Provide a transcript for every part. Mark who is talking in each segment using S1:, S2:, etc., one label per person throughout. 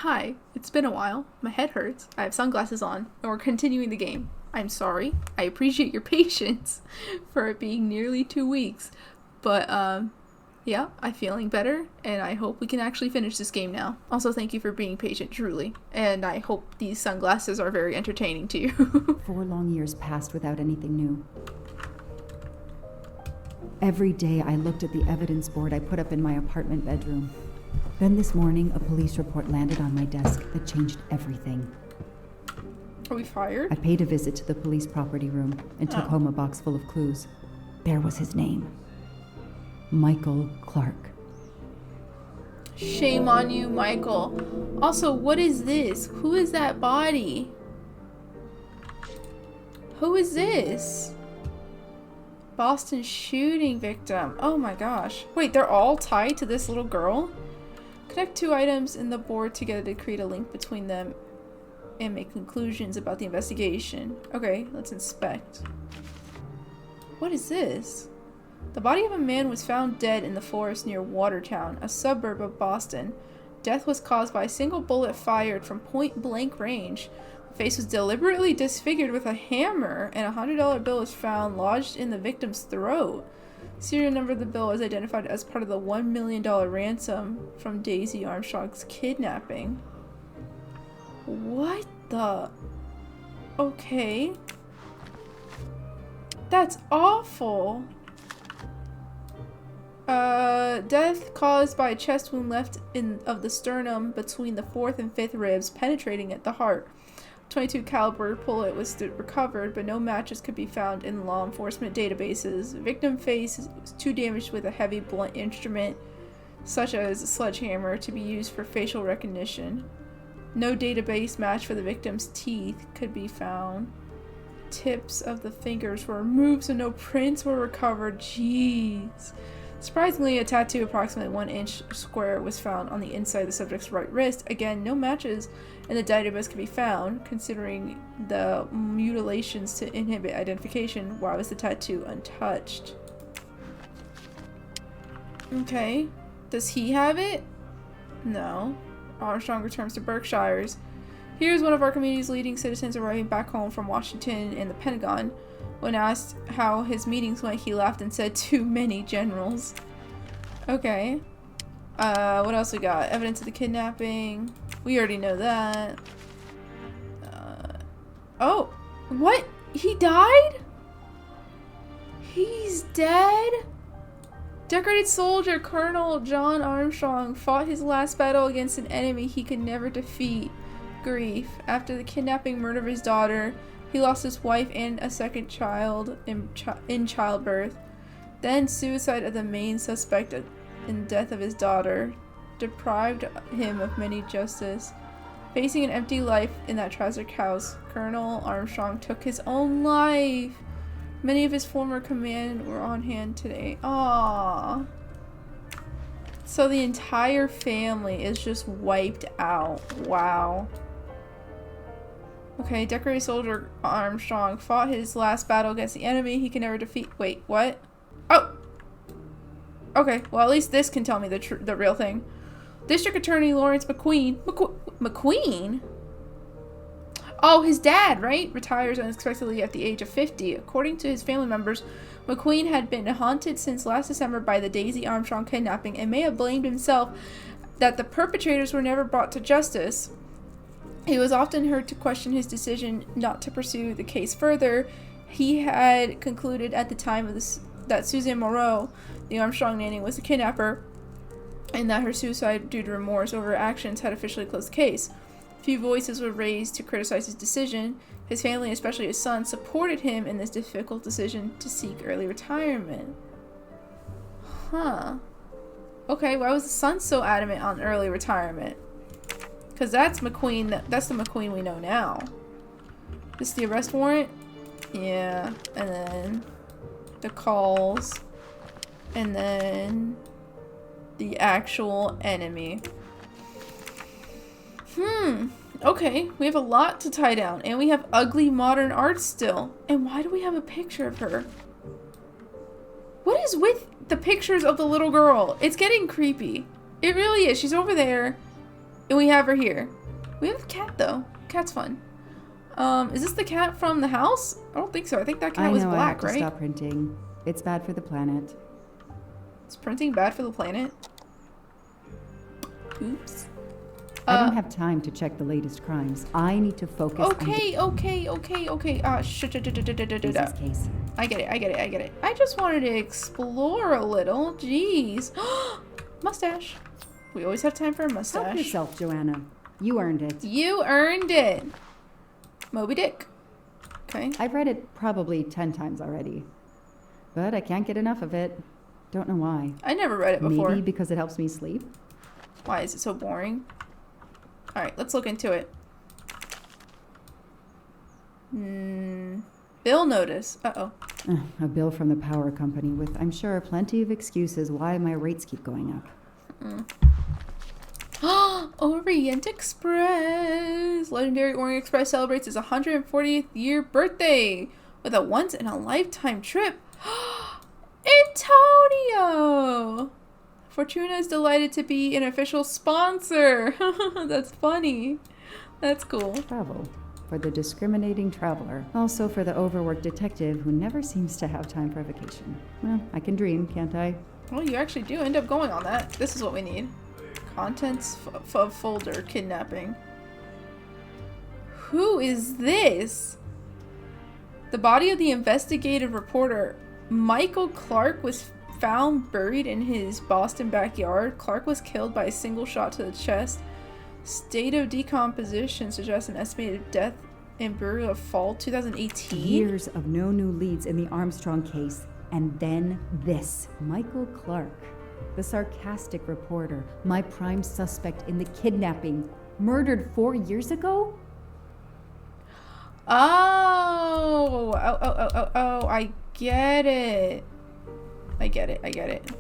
S1: Hi, it's been a while. My head hurts. I have sunglasses on, and we're continuing the game. I'm sorry. I appreciate your patience for it being nearly 2 weeks. But, yeah, I'm feeling better, and I hope we can actually finish this game now. Also, thank you for being patient, truly. And I hope these sunglasses are very entertaining to you.
S2: 4 long years passed without anything new. Every day I looked at the evidence board I put up in my apartment bedroom. Then this morning, a police report landed on my desk that changed everything.
S1: Are we fired?
S2: I paid a visit to the police property room and took home a box full of clues. There was his name. Michael Clark.
S1: Shame on you, Michael. Also, what is this? Who is that body? Who is this? Boston shooting victim. Oh my gosh. Wait, they're all tied to this little girl? Connect 2 items in the board together to create a link between them and make conclusions about the investigation. Okay, let's inspect. What is this? The body of a man was found dead in the forest near Watertown, a suburb of Boston. Death was caused by a single bullet fired from point-blank range. The face was deliberately disfigured with a hammer, and a $100 bill was found lodged in the victim's throat. Serial number of the bill was identified as part of the $1 million ransom from Daisy Armstrong's kidnapping. What the? Okay. That's awful. Death caused by a chest wound left of the sternum between the 4th and 5th ribs, penetrating at the heart. 22 caliber bullet was recovered, but no matches could be found in law enforcement databases. Victim face was too damaged with a heavy blunt instrument, such as a sledgehammer, to be used for facial recognition. No database match for the victim's teeth could be found. Tips of the fingers were removed, so no prints were recovered. Jeez. Surprisingly, a tattoo approximately 1 inch square was found on the inside of the subject's right wrist. Again, no matches in the database could be found. Considering the mutilations to inhibit identification, why was the tattoo untouched? Okay. Does he have it? No. Armstrong returns to Berkshires. Here's one of our community's leading citizens arriving back home from Washington and the Pentagon. When asked how his meetings went, he laughed and said, "Too many generals." Okay. What else we got? Evidence of the kidnapping. We already know that. Oh! What? He died? He's dead? Decorated soldier Colonel John Armstrong fought his last battle against an enemy he could never defeat. Grief. After the kidnapping murder of his daughter, he lost his wife and a second child in childbirth. Then suicide of the main suspect in the death of his daughter deprived him of many justice. Facing an empty life in that tragic house, Colonel Armstrong took his own life. Many of his former command were on hand today. Aww. So the entire family is just wiped out. Wow. Okay, decorated soldier Armstrong fought his last battle against the enemy he can never defeat. Wait, what? Oh! Okay, well at least this can tell me the real thing. District Attorney Lawrence McQueen. McQueen? Oh, his dad, right? Retires unexpectedly at the age of 50. According to his family members, McQueen had been haunted since last December by the Daisy Armstrong kidnapping and may have blamed himself that the perpetrators were never brought to justice. He was often heard to question his decision not to pursue the case further. He had concluded at the time of this that Suzanne Moreau, the Armstrong nanny, was the kidnapper, and that her suicide due to remorse over her actions had officially closed the case. Few voices were raised to criticize his decision. His family, especially his son, supported him in this difficult decision to seek early retirement. Huh. Okay, why was the son so adamant on early retirement? Because that's McQueen, that's the McQueen we know now. This is the arrest warrant? Yeah. And then the calls. And then the actual enemy. Okay, we have a lot to tie down, and we have ugly modern art still. And why do we have a picture of her? What is with the pictures of the little girl? It's getting creepy. It really is. She's over there. And we have her here. We have a cat, though. Cat's fun. Is this the cat from the house? I don't think so. I think that cat was black,
S2: I have to
S1: right?
S2: stop printing. It's bad for the planet.
S1: Is printing bad for the planet? Oops.
S2: I don't have time to check the latest crimes. I need to focus on
S1: Okay.
S2: Lisa's case.
S1: I get it. I just wanted to explore a little. Jeez. Mustache. We always have time for a
S2: Help
S1: mustache.
S2: yourself, Joanna. You earned it.
S1: You earned it. Moby Dick. Okay.
S2: I've read it probably 10 times already. But I can't get enough of it. Don't know why.
S1: I never read it before.
S2: Maybe because it helps me sleep.
S1: Why is it so boring? Alright, let's look into it. Bill notice. Uh-oh.
S2: A bill from the power company with, I'm sure, plenty of excuses why my rates keep going up.
S1: Orient Express! Legendary Orient Express celebrates its 140th year birthday with a once-in-a-lifetime trip. Antonio! Fortuna is delighted to be an official sponsor. That's funny. That's cool.
S2: Travel. For the discriminating traveler. Also for the overworked detective who never seems to have time for a vacation. Well, I can dream, can't I?
S1: Well, you actually do end up going on that. This is what we need. Contents of folder kidnapping. Who is this? The body of the investigative reporter Michael Clark was found buried in his Boston backyard. Clark was killed by a single shot to the chest. State of decomposition suggests an estimated death and burial of fall 2018.
S2: Years of no new leads in the Armstrong case. And then this. Michael Clark, the sarcastic reporter, my prime suspect in the kidnapping, murdered 4 years ago?
S1: Oh, I get it. I get it.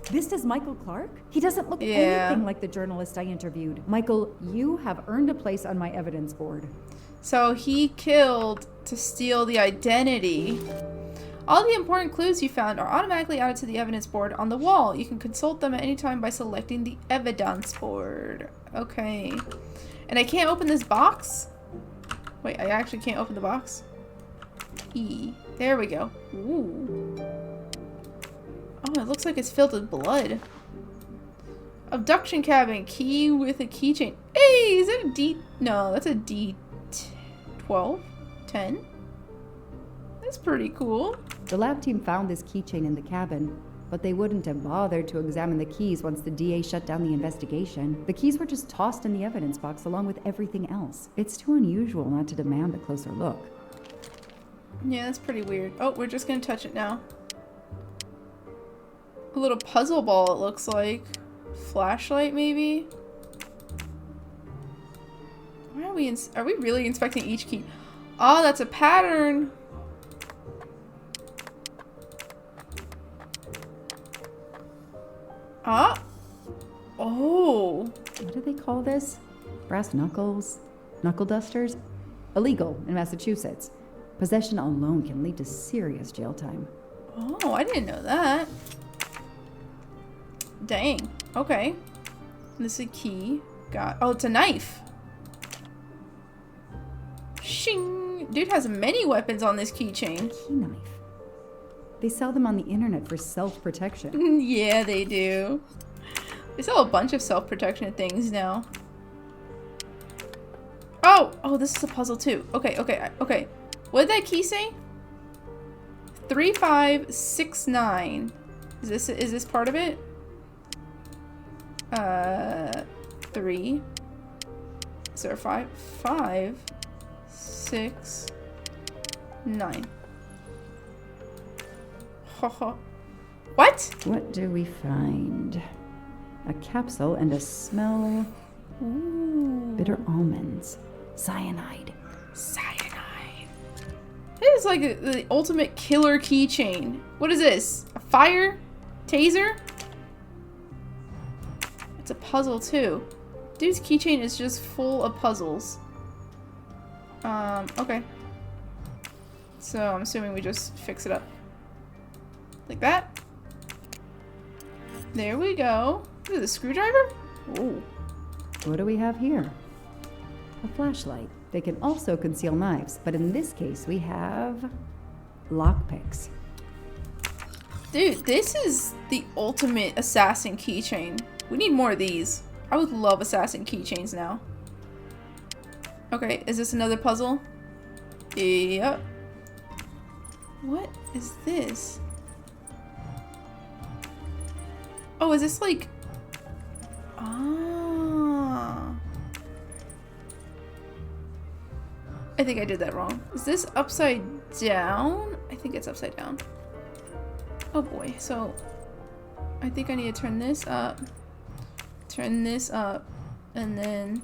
S2: This is Michael Clark? He doesn't look anything like the journalist I interviewed. Michael, you have earned a place on my evidence board.
S1: So he killed to steal the identity. All the important clues you found are automatically added to the evidence board on the wall. You can consult them at any time by selecting the evidence board. Okay. And I can't open this box? Wait, I actually can't open the box? E. There we go. Ooh. Oh, it looks like it's filled with blood. Abduction cabin. Key with a keychain. Hey, is that a D? No, that's a D12? 10? That's pretty cool.
S2: The lab team found this keychain in the cabin, but they wouldn't have bothered to examine the keys once the DA shut down the investigation. The keys were just tossed in the evidence box along with everything else. It's too unusual not to demand a closer look.
S1: Yeah, that's pretty weird. Oh, we're just gonna touch it now. A little puzzle ball, it looks like. Flashlight, maybe? Why are we are we really inspecting each key? Oh, that's a pattern. Ah. Oh.
S2: What do they call this? Brass knuckles? Knuckle dusters? Illegal in Massachusetts. Possession alone can lead to serious jail time.
S1: Oh, I didn't know that. Dang. Okay. This is a key. Oh, it's a knife. Shing. Dude has many weapons on this keychain.
S2: Key knife. They sell them on the internet for self-protection.
S1: Yeah, they do. They sell a bunch of self-protection things now. Oh, this is a puzzle too. Okay. What did that key say? 3569. Is this part of it? 3. Is there a 5? 5, 6, 9. What?
S2: What do we find? A capsule and a smell.
S1: Ooh.
S2: Bitter almonds. Cyanide.
S1: This is like the ultimate killer keychain. What is this? A fire? Taser? It's a puzzle too. Dude's keychain is just full of puzzles. Okay. So I'm assuming we just fix it up. Like that. There we go. Is it a screwdriver? Ooh.
S2: What do we have here? A flashlight. They can also conceal knives, but in this case we have lockpicks.
S1: Dude, this is the ultimate assassin keychain. We need more of these. I would love assassin keychains now. Okay, is this another puzzle? Yep. What is this? Oh, is this like... Ah. I think I did that wrong. Is this upside down? I think it's upside down. Oh boy, so... I think I need to turn this up, and then...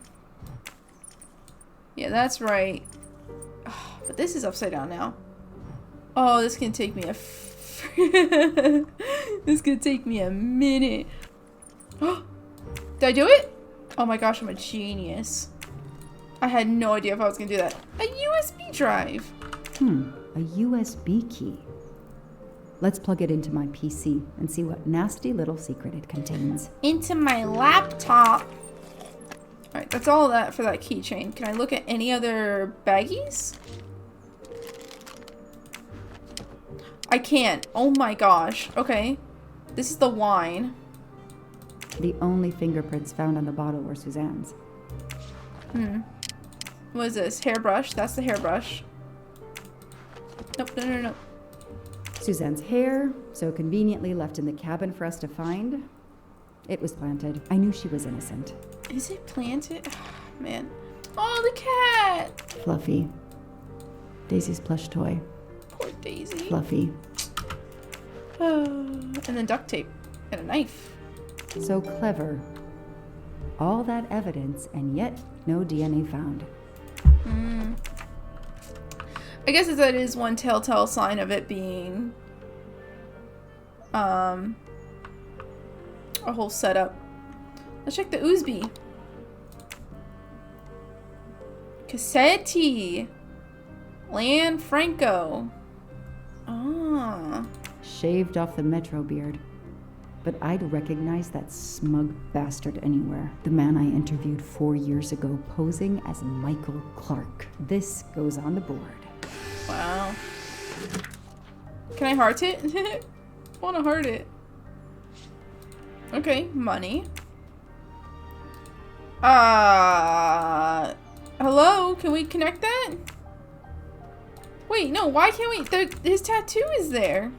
S1: Yeah, that's right. Oh, but this is upside down now. Oh, this can take me a... This could take me a minute. Did I do it? Oh my gosh, I'm a genius. I had no idea if I was gonna do that. A USB drive.
S2: A USB key. Let's plug it into my PC and see what nasty little secret it contains.
S1: Into my laptop. Alright, that's all that for that keychain. Can I look at any other baggies? I can't. Oh my gosh. Okay. This is the wine.
S2: The only fingerprints found on the bottle were Suzanne's.
S1: What is this? Hairbrush. That's the hairbrush. Nope, no.
S2: Suzanne's hair, so conveniently left in the cabin for us to find. It was planted. I knew she was innocent.
S1: Is it planted? Man. Oh, the cat!
S2: Fluffy. Daisy's plush toy.
S1: Poor Daisy.
S2: Fluffy.
S1: And then duct tape. And a knife.
S2: So clever. All that evidence, and yet no DNA found.
S1: I guess that is one telltale sign of it being a whole setup. Let's check the USB. Cassetti. Lanfranco. Ah.
S2: Shaved off the Metro beard. But I'd recognize that smug bastard anywhere. The man I interviewed 4 years ago posing as Michael Clark. This goes on the board.
S1: Wow. Can I heart it? I want to heart it. Okay, money. Hello? Can we connect that? Wait, no, why can't we? His tattoo is there.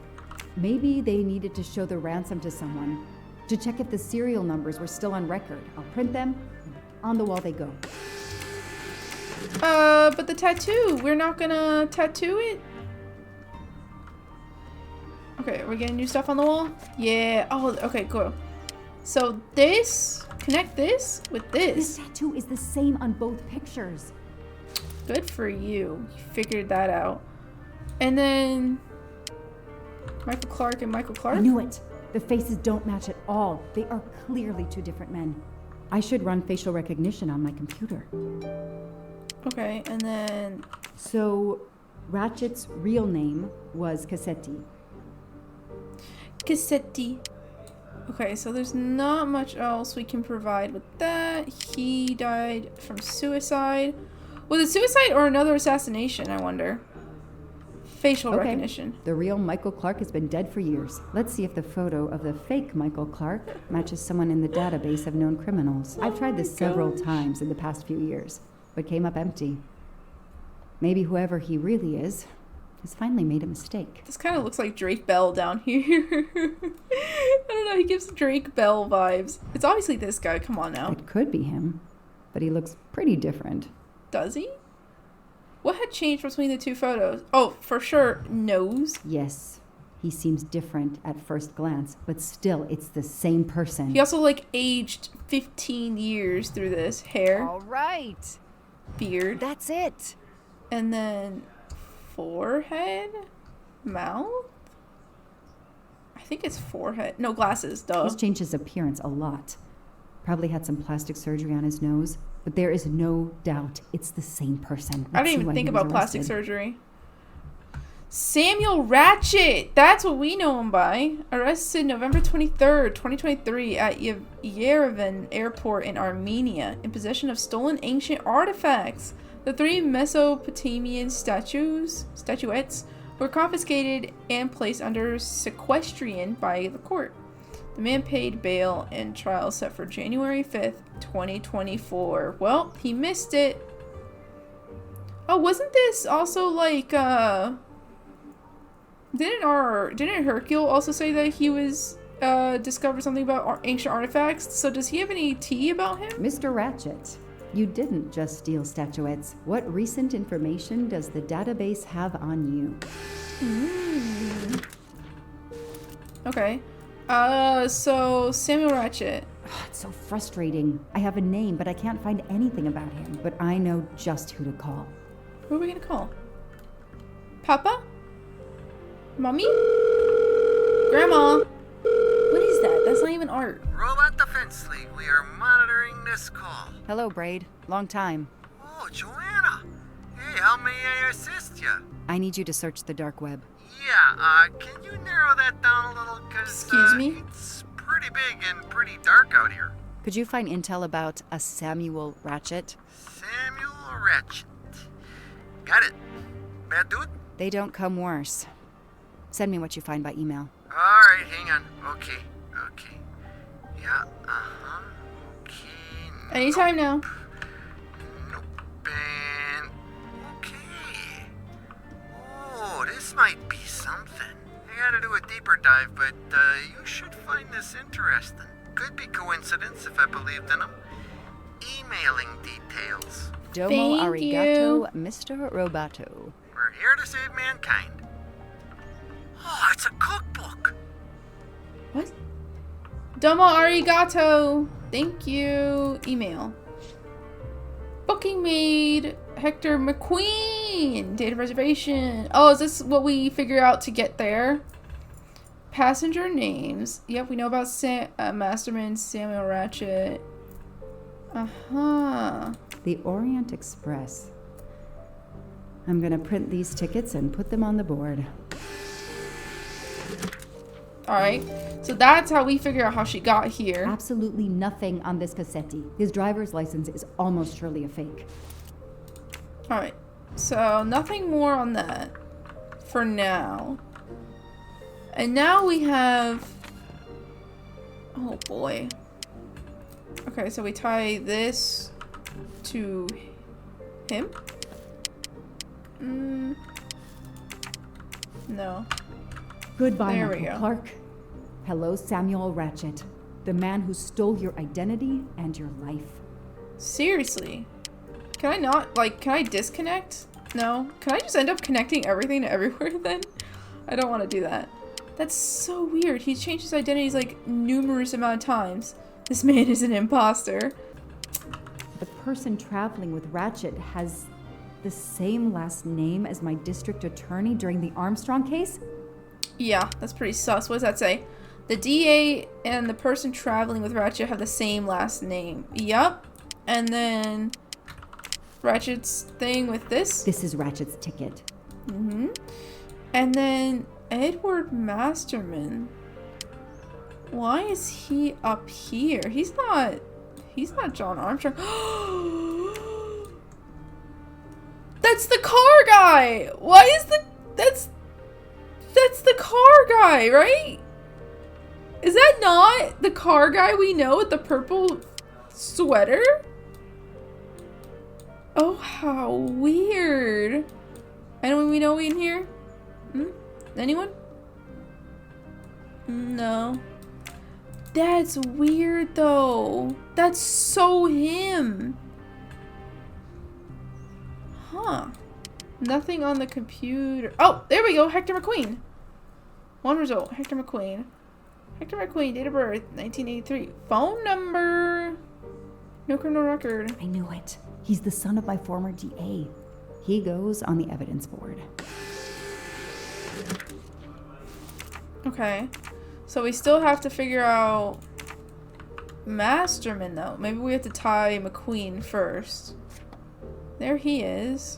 S2: Maybe they needed to show the ransom to someone. To check if the serial numbers were still on record. I'll print them. On the wall they go.
S1: But the tattoo, we're not gonna tattoo it? Okay, we're getting new stuff on the wall? Yeah, oh, okay, cool. So this, connect this with
S2: This
S1: this.
S2: tattoo is the same on both pictures.
S1: Good for you. You figured that out. And then Michael Clark and Michael Clark?
S2: I knew it. The faces don't match at all. They are clearly two different men. I should run facial recognition on my computer.
S1: Okay, and then...
S2: So, Ratchet's real name was Cassetti.
S1: Cassetti. Okay, so there's not much else we can provide with that. He died from suicide. Was it suicide or another assassination, I wonder? Facial recognition.
S2: The real Michael Clark has been dead for years. Let's see if the photo of the fake Michael Clark matches someone in the database of known criminals. I've tried this several times in the past few years, but came up empty. Maybe whoever he really is has finally made a mistake.
S1: This kind of looks like Drake Bell down here. I don't know, he gives Drake Bell vibes. It's obviously this guy, come on now.
S2: It could be him, but he looks pretty different.
S1: Does he? What had changed between the two photos? Oh, for sure, nose.
S2: Yes, he seems different at first glance, but still, it's the same person.
S1: He also, like, aged 15 years through this. Hair,
S3: All right.
S1: beard,
S3: That's it.
S1: and then forehead, mouth? I think it's forehead. No, glasses, duh.
S2: He's changed his appearance a lot. Probably had some plastic surgery on his nose, but there is no doubt it's the same person.
S1: I
S2: Let's
S1: didn't
S2: see
S1: even
S2: why
S1: think
S2: he was
S1: about plastic
S2: arrested.
S1: surgery. Samuel Ratchet! That's what we know him by. Arrested November 23rd, 2023 at Yerevan Airport in Armenia in possession of stolen ancient artifacts. The 3 Mesopotamian statuettes were confiscated and placed under sequestration by the court. The man paid bail and trial set for January 5th, 2024. Well, he missed it. Oh, wasn't this also like, didn't Hercule also say that he was, discovered something about ancient artifacts? So does he have any tea about him?
S2: Mr. Ratchet, you didn't just steal statuettes. What recent information does the database have on you?
S1: Okay. So Samuel Ratchet.
S2: Oh, it's so frustrating. I have a name, but I can't find anything about him. But I know just who to call.
S1: Who are we gonna call? Papa? Mommy? Grandma? What is that? That's not even art.
S3: Robot Defense League, we are monitoring this call.
S2: Hello, Braid. Long time.
S3: Oh, Joanna. Hey, how may I assist you?
S2: I need you to search the dark web.
S3: Yeah, can you narrow that down a little?
S1: Excuse me?
S3: It's pretty big and pretty dark out here.
S2: Could you find intel about a Samuel Ratchet?
S3: Samuel Ratchet. Got it. Bad dude?
S2: They don't come worse. Send me what you find by email.
S3: Alright, hang on. Okay. Yeah, okay.
S1: Anytime now.
S3: Nope. And okay. Oh, this might be something. I gotta do a deeper dive, but you should find this interesting. Could be coincidence if I believed in them. Emailing details.
S2: Domo
S1: Thank
S2: arigato,
S1: you.
S2: Mr. Roboto.
S3: We're here to save mankind. Oh, it's a cookbook.
S1: What? Domo arigato. Thank you. Email. Booking made. Hector McQueen. Date of reservation. Oh, is this what we figure out to get there? Passenger names. Yep, we know about Masterman Samuel Ratchet. Uh-huh.
S2: The Orient Express. I'm gonna print these tickets and put them on the board.
S1: Alright. So that's how we figure out how she got here.
S2: Absolutely nothing on this Cassetti. His driver's license is almost surely a fake.
S1: Alright. So nothing more on that for now. And now we have... Oh boy. Okay, so we tie this to him? No.
S2: Goodbye,
S1: There we
S2: Michael
S1: go.
S2: Clark. Hello, Samuel Ratchet. The man who stole your identity and your life.
S1: Seriously. Can I not, like, can I disconnect? No? Can I just end up connecting everything to everywhere then? I don't want to do that. That's so weird. He's changed his identities like numerous amount of times. This man is an imposter.
S2: The person traveling with Ratchet has the same last name as my district attorney during the Armstrong case?
S1: Yeah, that's pretty sus. What does that say? The DA and the person traveling with Ratchet have the same last name. Yup. And then Ratchet's thing with this.
S2: This is Ratchet's ticket.
S1: Mm-hmm. And then Edward Masterman. Why is he up here? He's not John Armstrong. That's the car guy. Why is that's the car guy, right? Is that not the car guy we know with the purple sweater? Oh, how weird. Anyone we know in here? Anyone? No. That's weird though. That's so him. Huh. Nothing on the computer. Oh, there we go. Hector McQueen. One result. Hector McQueen. Hector McQueen, date of birth, 1983. Phone number. No criminal record.
S2: I knew it. He's the son of my former DA. He goes on the evidence board.
S1: Okay. So we still have to figure out Masterman though. Maybe we have to tie McQueen first. There he is.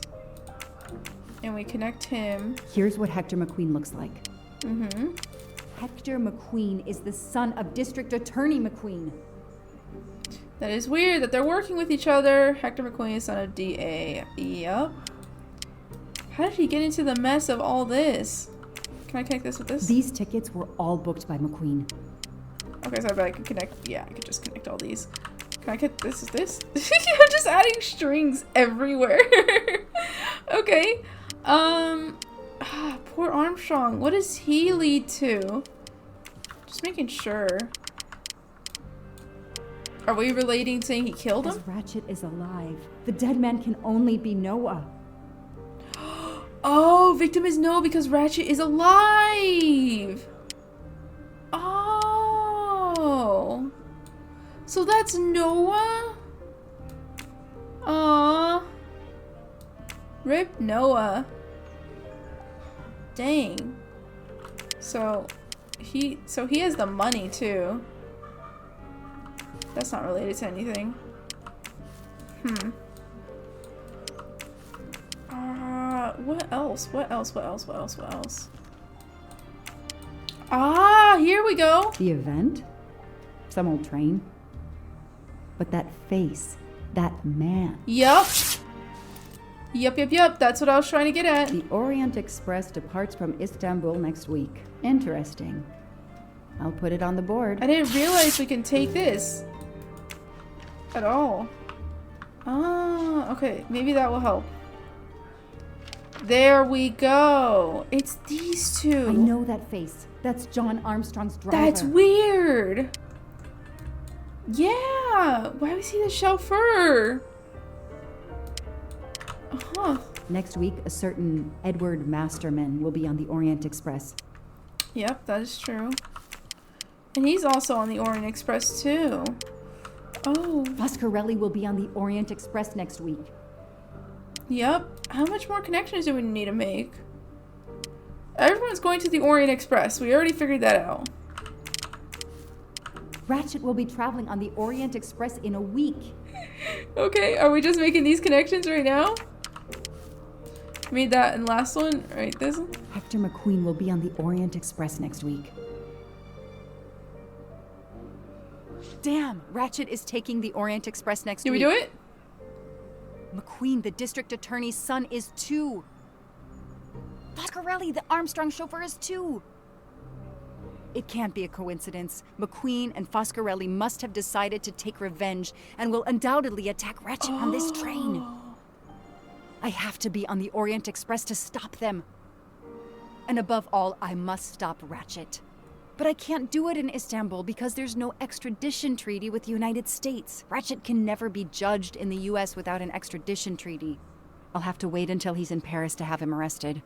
S1: And we connect him.
S2: Here's what Hector McQueen looks like.
S1: Mm-hmm.
S2: Hector McQueen is the son of District Attorney McQueen.
S1: That is weird that they're working with each other. Hector McQueen is son of DA. Yup. How did he get into the mess of all this? Can I connect this with this?
S2: These tickets were all booked by McQueen.
S1: Okay, so I bet I can connect. Yeah, I could just connect all these. Can I get this? Is this? I'm just adding strings everywhere. Okay. Poor Armstrong. What does he lead to? Just making sure. Are we relating saying he killed him?
S2: As Ratchet is alive, the dead man can only be Noah.
S1: Oh, victim is Noah because Ratchet is alive. Oh. So that's Noah? Aww. Rip Noah. Dang. So he has the money too. That's not related to anything. What else? What else? Ah, here we go.
S2: The event? Some old train. But that face, that man.
S1: Yup. That's what I was trying to get at.
S2: The Orient Express departs from Istanbul next week. Interesting. I'll put it on the board.
S1: I didn't realize we can take this at all. Ah, okay. Maybe that will help. There we go. It's these two.
S2: I know that face. That's John Armstrong's driver.
S1: That's weird. Yeah. Why was he the chauffeur? Uh-huh.
S2: Next week, a certain Edward Masterman will be on the Orient Express.
S1: Yep, that is true. And he's also on the Orient Express too. Oh.
S2: Foscarelli will be on the Orient Express next week.
S1: Yep. How much more connections do we need to make? Everyone's going to the Orient Express. We already figured that out.
S2: Ratchet will be traveling on the Orient Express in a week.
S1: Okay, are we just making these connections right now? Made that in last one, right? This one?
S2: Hector McQueen will be on the Orient Express next week. Damn, Ratchet is taking the Orient Express next week.
S1: Did we do it?
S2: McQueen, the district attorney's son, is too. Foscarelli, the Armstrong chauffeur, is too. It can't be a coincidence. McQueen and Foscarelli must have decided to take revenge and will undoubtedly attack Ratchet on this train. I have to be on the Orient Express to stop them. And above all, I must stop Ratchet. But I can't do it in Istanbul because there's no extradition treaty with the United States. Ratchet can never be judged in the US without an extradition treaty. I'll have to wait until he's in Paris to have him arrested.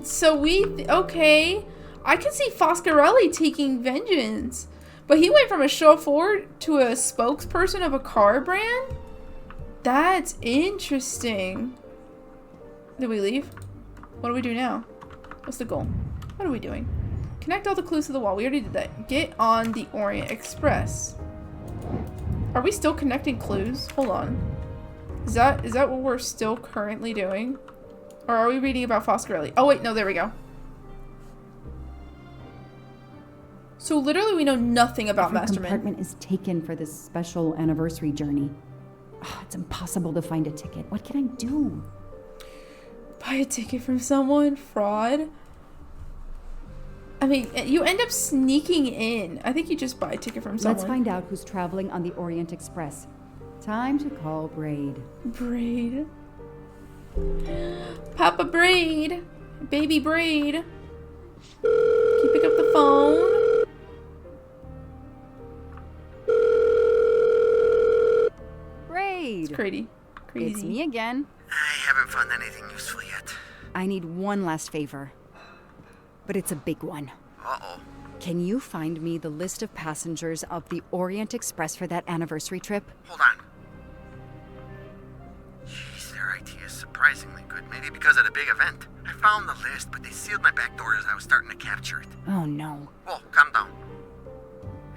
S1: So okay. I can see Foscarelli taking vengeance. But he went from a chauffeur to a spokesperson of a car brand? That's interesting. Did we leave? What do we do now? What's the goal? What are we doing? Connect all the clues to the wall. We already did that. Get on the Orient Express. Are we still connecting clues? Hold on. Is that what we're still currently doing? Or are we reading about Foscarelli? Oh wait, no, there we go. So literally we know nothing about
S2: Every
S1: Masterman.
S2: compartment is taken for this special anniversary journey. It's impossible to find a ticket. What can I do?
S1: Buy a ticket from someone? Fraud? I mean, you end up sneaking in. I think you just buy a ticket from someone.
S2: Let's find out who's traveling on the Orient Express. Time to call Braid.
S1: Braid. Papa Braid. Baby Braid. Can you pick up the phone?
S2: Braid!
S1: It's crazy.
S2: It's me again.
S3: I haven't found anything useful yet.
S2: I need one last favor. But it's a big one.
S3: Uh-oh.
S2: Can you find me the list of passengers of the Orient Express for that anniversary trip?
S3: Hold on. Jeez, their IT is surprisingly good. Maybe because of the big event. I found the list, but they sealed my back door as I was starting to capture it.
S2: Oh no.
S3: Whoa, calm down.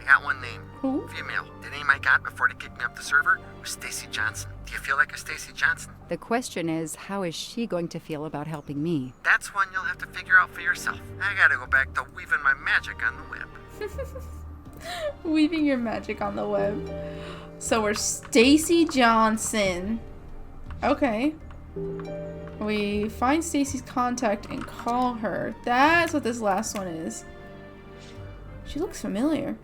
S3: I got one name.
S1: Who?
S3: Female. The name I got before they kicked me off the server was Stacy Johnson. Do you feel like a Stacy Johnson?
S2: The question is, how is she going to feel about helping me?
S3: That's one you'll have to figure out for yourself. I gotta go back to weaving my magic on the web.
S1: Weaving your magic on the web. So we're Stacy Johnson. Okay. We find Stacy's contact and call her. That's what this last one is. She looks familiar.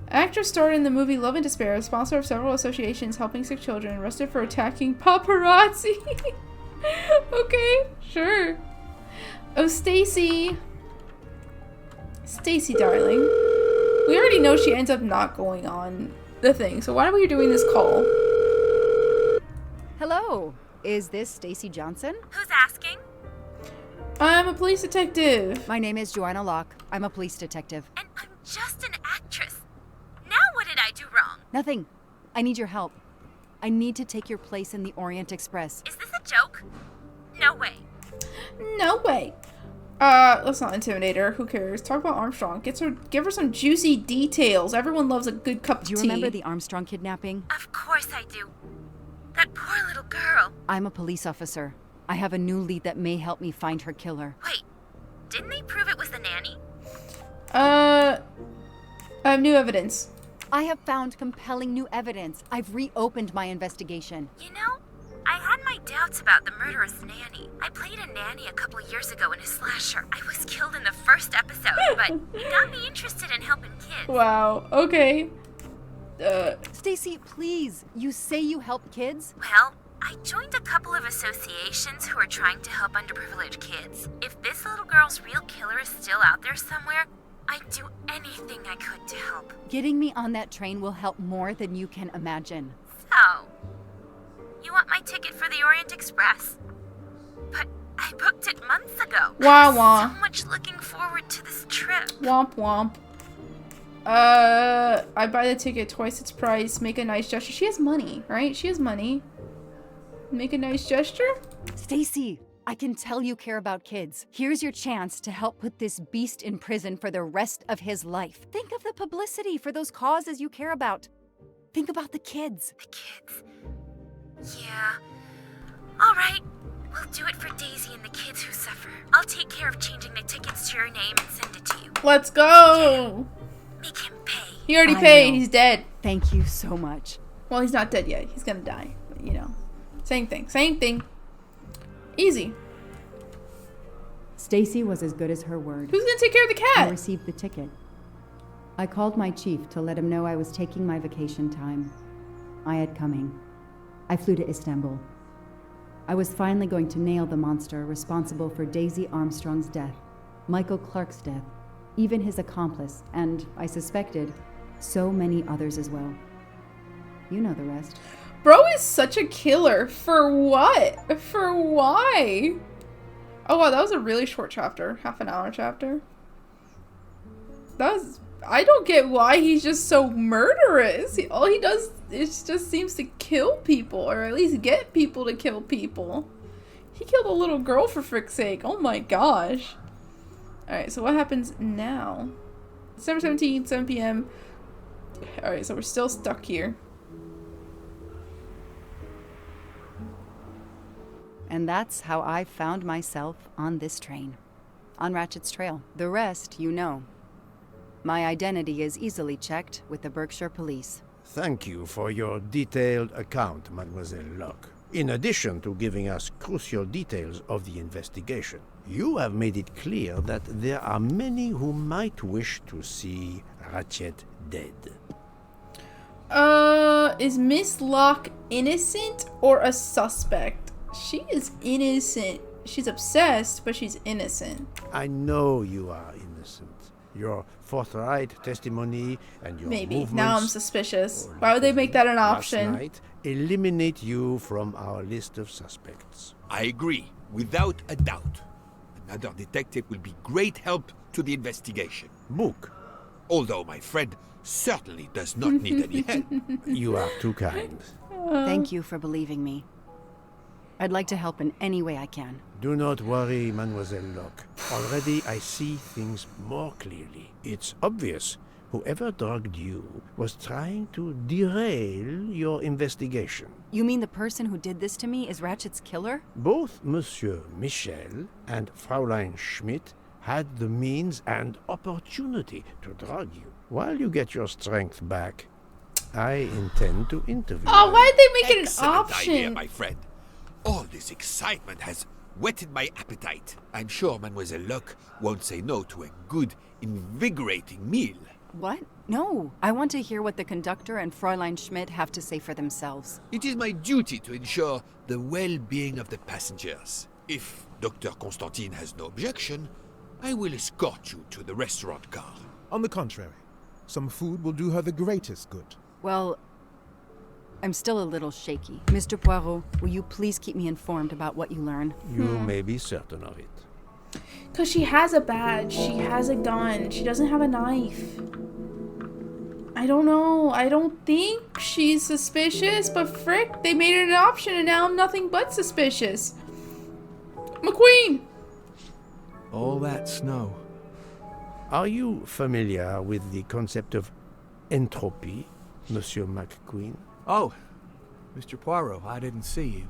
S1: Actress starred in the movie Love and Despair, sponsor of several associations helping sick children, arrested for attacking paparazzi. Okay, sure. Oh, Stacy. Stacy, darling. We already know she ends up not going on the thing, so why are we doing this call?
S2: Hello, is this Stacy Johnson?
S4: Who's asking?
S1: I'm a police detective.
S2: My name is Joanna Locke. I'm a police detective.
S4: And I'm just an actress. Now what did I do wrong?
S2: Nothing. I need your help. I need to take your place in the Orient Express.
S4: Is this a joke? No way.
S1: No way. Let's not intimidate her. Who cares? Talk about Armstrong. Give her some juicy details. Everyone loves a good cup of tea.
S2: Do you remember the Armstrong kidnapping?
S4: Of course I do. That poor little girl.
S2: I'm a police officer. I have a new lead that may help me find her killer.
S4: Wait, didn't they prove it was the nanny?
S1: I have new evidence.
S2: I have found compelling new evidence. I've reopened my investigation.
S4: You know, I had my doubts about the murderous nanny. I played a nanny a couple years ago in a slasher. I was killed in the first episode, but it got me interested in helping kids.
S1: Wow. Okay.
S2: Stacy, please. You say you help kids?
S4: Well, I joined a couple of associations who are trying to help underprivileged kids. If this little girl's real killer is still out there somewhere, I'd do anything I could to help.
S2: Getting me on that train will help more than you can imagine.
S4: So, you want my ticket for the Orient Express? But I booked it months ago.
S1: Wah wah.
S4: I'm so much looking forward to this trip.
S1: Womp womp. I buy the ticket twice its price. Make a nice gesture. She has money, right? She has money. Make a nice gesture?
S2: Stacy, I can tell you care about kids. Here's your chance to help put this beast in prison for the rest of his life. Think of the publicity for those causes you care about. Think about the kids.
S4: The kids. Yeah. All right. We'll do it for Daisy and the kids who suffer. I'll take care of changing the tickets to your name and send it to you.
S1: Let's go.
S4: Make him pay.
S1: He already
S2: I
S1: paid.
S2: will.
S1: He's dead.
S2: Thank you so much.
S1: Well, he's not dead yet. He's gonna die. But, you know. Same thing. Same thing. Easy.
S2: Stacy was as good as her word.
S1: Who's gonna take care of the
S2: I
S1: cat?
S2: received the ticket. I called my chief to let him know I was taking my vacation time. I had coming. I flew to Istanbul. I was finally going to nail the monster responsible for Daisy Armstrong's death, Michael Clark's death, even his accomplice, and, I suspected, so many others as well. You know the rest.
S1: Bro is such a killer. For what? For why? Oh wow, that was a really short chapter. Half an hour chapter. I don't get why he's just so murderous. All he does is just seems to kill people, or at least get people to kill people. He killed a little girl for frick's sake. Oh my gosh. Alright, so what happens now? December 17th, 7 p.m. Alright, so we're still stuck here.
S2: And that's how I found myself on this train. On Ratchet's trail. The rest, you know. My identity is easily checked with the Berkshire Police.
S5: Thank you for your detailed account, Mademoiselle Locke. In addition to giving us crucial details of the investigation, you have made it clear that there are many who might wish to see Ratchet dead.
S1: Is Miss Locke innocent or a suspect? She is innocent. She's obsessed, but she's innocent.
S5: I know you are innocent. Your forthright testimony and your
S1: Maybe.
S5: movements...
S1: Now I'm suspicious. Why would they make that an option?
S5: Last night eliminate you from our list of suspects.
S6: I agree, without a doubt. Another detective will be great help to the investigation.
S5: Book.
S6: Although my friend certainly does not need any help.
S5: You are too kind.
S2: Thank you for believing me. I'd like to help in any way I can.
S5: Do not worry, Mademoiselle Locke. Already I see things more clearly. It's obvious Whoever drugged you was trying to derail your investigation.
S2: You mean the person who did this to me is Ratchet's killer?
S5: Both Monsieur Michel and Fräulein Schmidt had the means and opportunity to drug you. While you get your strength back, I intend to interview
S1: Oh,
S5: them.
S1: why'd they make it an
S6: Excellent
S1: option?
S6: idea, my friend. All this excitement has whetted my appetite. I'm sure Mademoiselle Locke won't say no to a good, invigorating meal.
S2: What? No. I want to hear what the conductor and Fräulein Schmidt have to say for themselves.
S6: It is my duty to ensure the well-being of the passengers. If Dr. Constantine has no objection, I will escort you to the restaurant car.
S7: On the contrary, some food will do her the greatest good.
S2: Well, I'm still a little shaky. Mr. Poirot, will you please keep me informed about what you learn?
S5: You may be certain of it.
S1: Because she has a badge, she has a gun, she doesn't have a knife. I don't know. I don't think she's suspicious, but frick, they made it an option and now I'm nothing but suspicious. McQueen!
S8: All that snow.
S5: Are you familiar with the concept of entropy, Monsieur McQueen?
S8: Oh, Mr. Poirot, I didn't see you.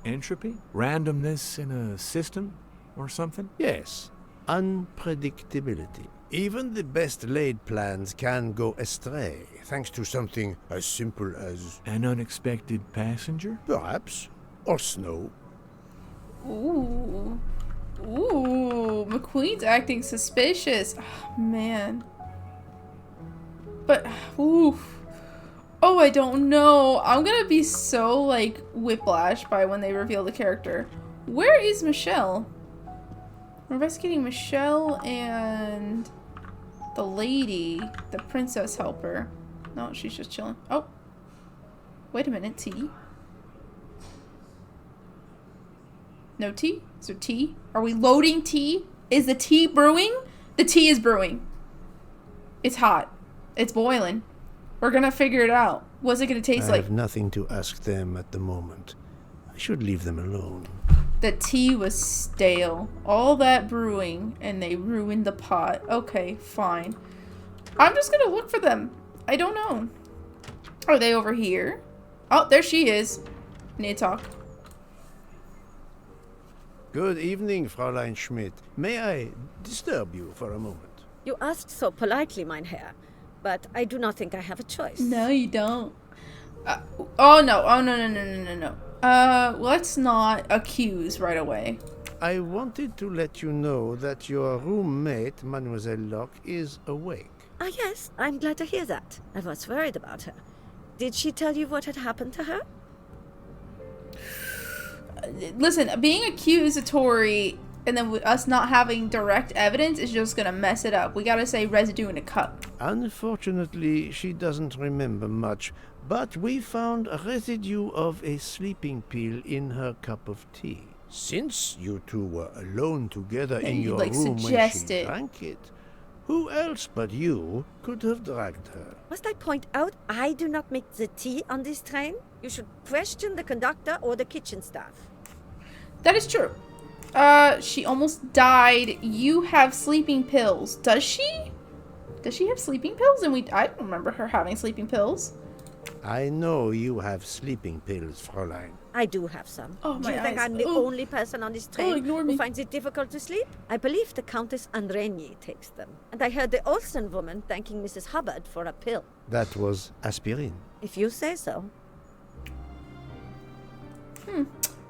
S8: Entropy? Randomness in a system or something?
S5: Yes, unpredictability. Even the best laid plans can go astray, thanks to something as simple as,
S8: An unexpected passenger?
S5: perhaps, or snow.
S1: Ooh. Ooh. McQueen's acting suspicious. Oh, man. But, oof. Oh, I don't know. I'm gonna be so, like, whiplashed by when they reveal the character. Where is Michelle? We're investigating Michelle and the lady, the princess helper. No, she's just chilling. Oh. Wait a minute, tea? No tea? Is there tea? Are we loading tea? Is the tea brewing? The tea is brewing. It's hot. It's boiling. We're gonna figure it out. What's it gonna taste
S5: I
S1: like?
S5: have nothing to ask them at the moment. I should leave them alone.
S1: The tea was stale. All that brewing, and they ruined the pot. Okay, fine. I'm just gonna look for them. I don't know. Are they over here? Oh, there she is. Need to talk.
S5: Good evening, Fräulein Schmidt. May I disturb you for a moment?
S9: You asked so politely, mein Herr, but I do not think I have a choice.
S1: No, you don't. Oh, no. Oh, no. Let's not accuse right away.
S5: I wanted to let you know that your roommate, Mademoiselle Locke, is awake.
S9: Ah, yes, I'm glad to hear that. I was worried about her. Did she tell you what had happened to her?
S1: Listen, being accusatory and then with us not having direct evidence is just gonna mess it up. We gotta say residue in a cup.
S5: Unfortunately, she doesn't remember much, but we found a residue of a sleeping pill in her cup of tea. Since you two were alone together in your room when she
S1: suggested.
S5: drank it, who else but you could have drugged her?
S9: Must I point out I do not make the tea on this train? You should question the conductor or the kitchen staff.
S1: That is true. She almost died. You have sleeping pills. Does she? Does she have sleeping pills? I don't remember her having sleeping pills.
S5: I know you have sleeping pills, Fräulein.
S9: I do have some.
S1: Oh,
S9: Do
S1: my
S9: you think
S1: eyes.
S9: I'm the
S1: Oh.
S9: only person on this train
S1: ignore me.
S9: who finds it difficult to sleep? I believe the Countess Andrenier takes them. And I heard the Olsen woman thanking Mrs. Hubbard for a pill.
S5: That was aspirin.
S9: If you say so.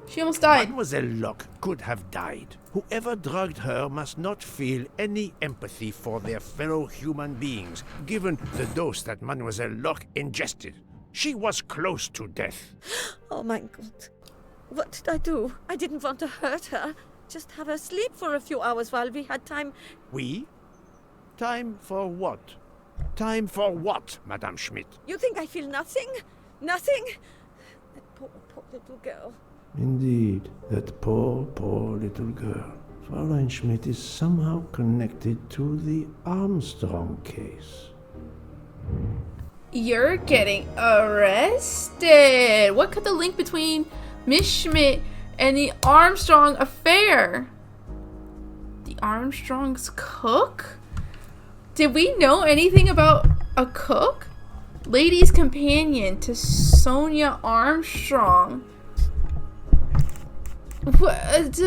S1: She almost died.
S5: Mademoiselle Locke could have died. Whoever drugged her must not feel any empathy for their fellow human beings, given the dose that Mademoiselle Locke ingested. She was close to death.
S9: Oh my God. What did I do? I didn't want to hurt her. Just have her sleep for a few hours while we had time.
S5: We? Time for what? Time for what, Madame Schmidt?
S9: You think I feel nothing? Nothing? That poor little girl.
S5: Indeed, that poor little girl. Fräulein Schmidt is somehow connected to the Armstrong case.
S1: You're getting arrested. What could the link between Miss Schmidt and the Armstrong affair? The Armstrongs cook? Did we know anything about a cook? Lady's companion to Sonia Armstrong. What?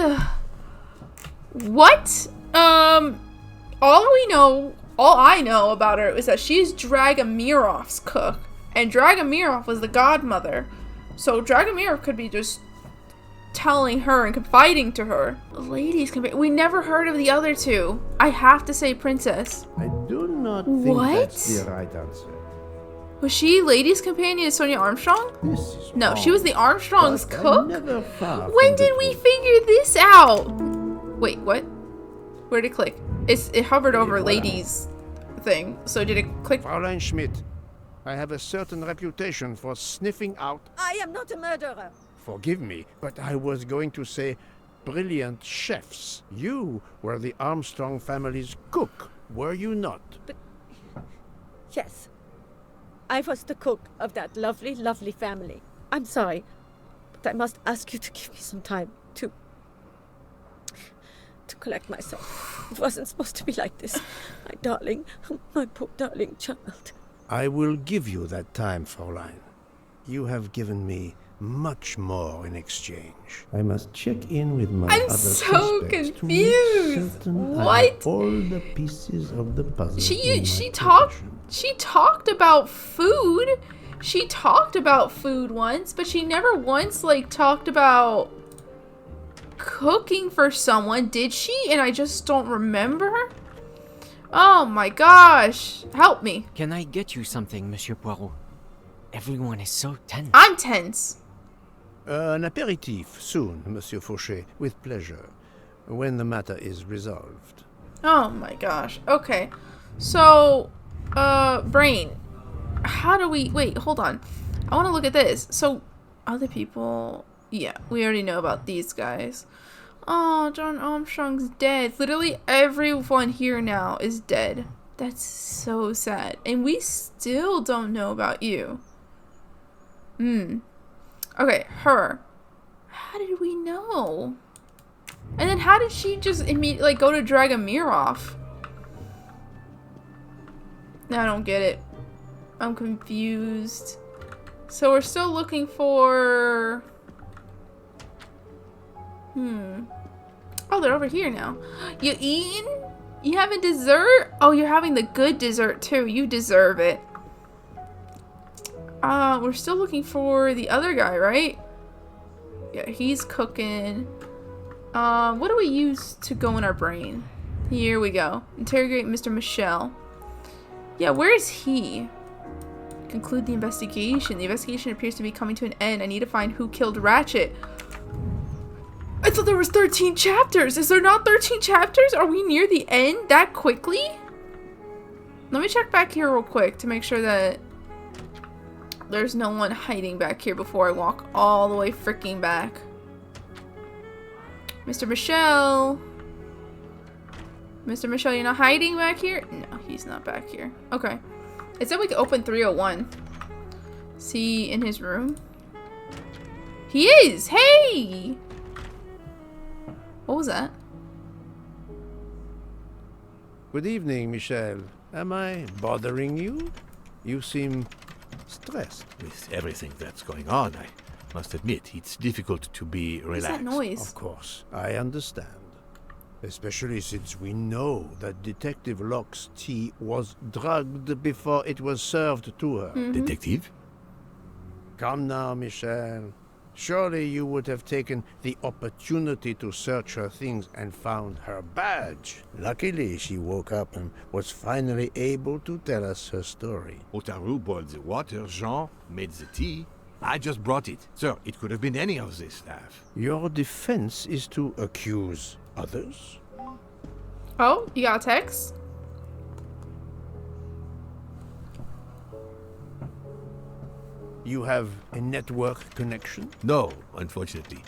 S1: All I know about her is that she's Dragomirov's cook. And Dragomirov was the godmother. So Dragomirov could be just telling her and confiding to her. Ladies companion. We never heard of the other two. I have to say princess.
S5: I do not think that's the right answer.
S1: Was she ladies companion to Sonia Armstrong?
S5: This is
S1: No,
S5: wrong.
S1: she was the Armstrong's
S5: But
S1: cook?
S5: I'm never far
S1: When
S5: from
S1: did
S5: the
S1: we
S5: truth.
S1: figure this out? Wait, what? Where'd it click? It hovered over
S5: Voilà.
S1: ladies thing. So did it click?
S5: Fräulein Schmidt, I have a certain reputation for sniffing out.
S9: I am not a murderer.
S5: Forgive me, but I was going to say brilliant chefs. You were the Armstrong family's cook, were you not?
S9: Yes. I was the cook of that lovely, lovely family. I'm sorry, but I must ask you to give me some time to collect myself. It wasn't supposed to be like this. My darling, my poor darling child.
S5: I will give you that time, Fräulein. You have given me much more in exchange. I must check in with my
S1: I'm
S5: other
S1: so
S5: suspects
S1: confused.
S5: to make certain I
S1: What?
S5: have all the pieces of the puzzle.
S1: She talked about food. She talked about food once, but she never once talked about cooking for someone, did she? And I just don't remember. Oh my gosh. Help me.
S10: Can I get you something, Monsieur Poirot? Everyone is so tense.
S1: I'm tense.
S5: An aperitif soon, Monsieur Fauchet, with pleasure, when the matter is resolved.
S1: Oh my gosh. Okay. So, brain. How do we... Wait, hold on. I want to look at this. So, other people... Yeah, we already know about these guys. Oh, John Armstrong's dead. Literally everyone here now is dead. That's so sad. And we still don't know about you. Okay, her. How did we know? And then how did she just immediately go to Dragomirov? I don't get it. I'm confused. So we're still looking for... Oh, they're over here now. You eating? You having dessert? Oh, you're having the good dessert too. You deserve it. We're still looking for the other guy, right? Yeah, he's cooking. What do we use to go in our brain? Here we go. Interrogate Mr. Michel. Yeah, where is he? Conclude the investigation. The investigation appears to be coming to an end. I need to find who killed Ratchet. I thought there was 13 chapters. Is there not 13 chapters? Are we near the end that quickly? Let me check back here real quick to make sure that there's no one hiding back here before I walk all the way freaking back. Mr. Michel. Mr. Michel, you're not hiding back here? No, he's not back here. Okay. It said we could open 301. Is he in his room? He is! Hey! What was that?
S5: Good evening, Michel. Am I bothering you? You seem stressed.
S6: With everything that's going on, I must admit it's difficult to be
S1: What's
S6: relaxed.
S1: that noise?
S5: Of course, I understand. Especially since we know that Detective Locke's tea was drugged before it was served to her.
S6: Detective?
S5: Come now, Michel. Surely you would have taken the opportunity to search her things and found her badge. Luckily, she woke up and was finally able to tell us her story.
S6: Otaru boiled the water, Jean made the tea. I just brought it. Sir, it could have been any of the staff.
S5: Your defense is to accuse others?
S1: Oh, you got a text?
S5: You have a network connection?
S6: No, unfortunately.